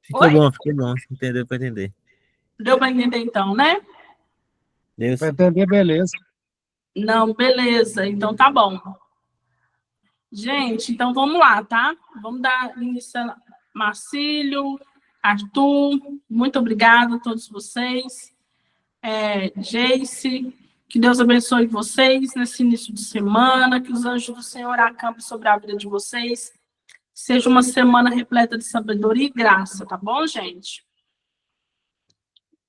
Ficou bom. Entendeu para entender. Deu para entender, então, né? Para entender, beleza. Não, beleza. Então, tá bom. Gente, então vamos lá, tá? Vamos dar início a Marcílio, Arthur, muito obrigada a todos vocês. Geice, que Deus abençoe vocês nesse início de semana, que os anjos do Senhor acampem sobre a vida de vocês. Seja uma semana repleta de sabedoria e graça, tá bom, gente?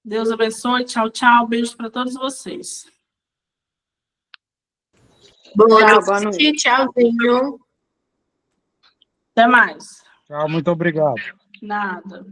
Deus abençoe, tchau, tchau, beijos para todos vocês. Boa noite, tchauzinho. Até mais. Tchau, muito obrigado. Nada.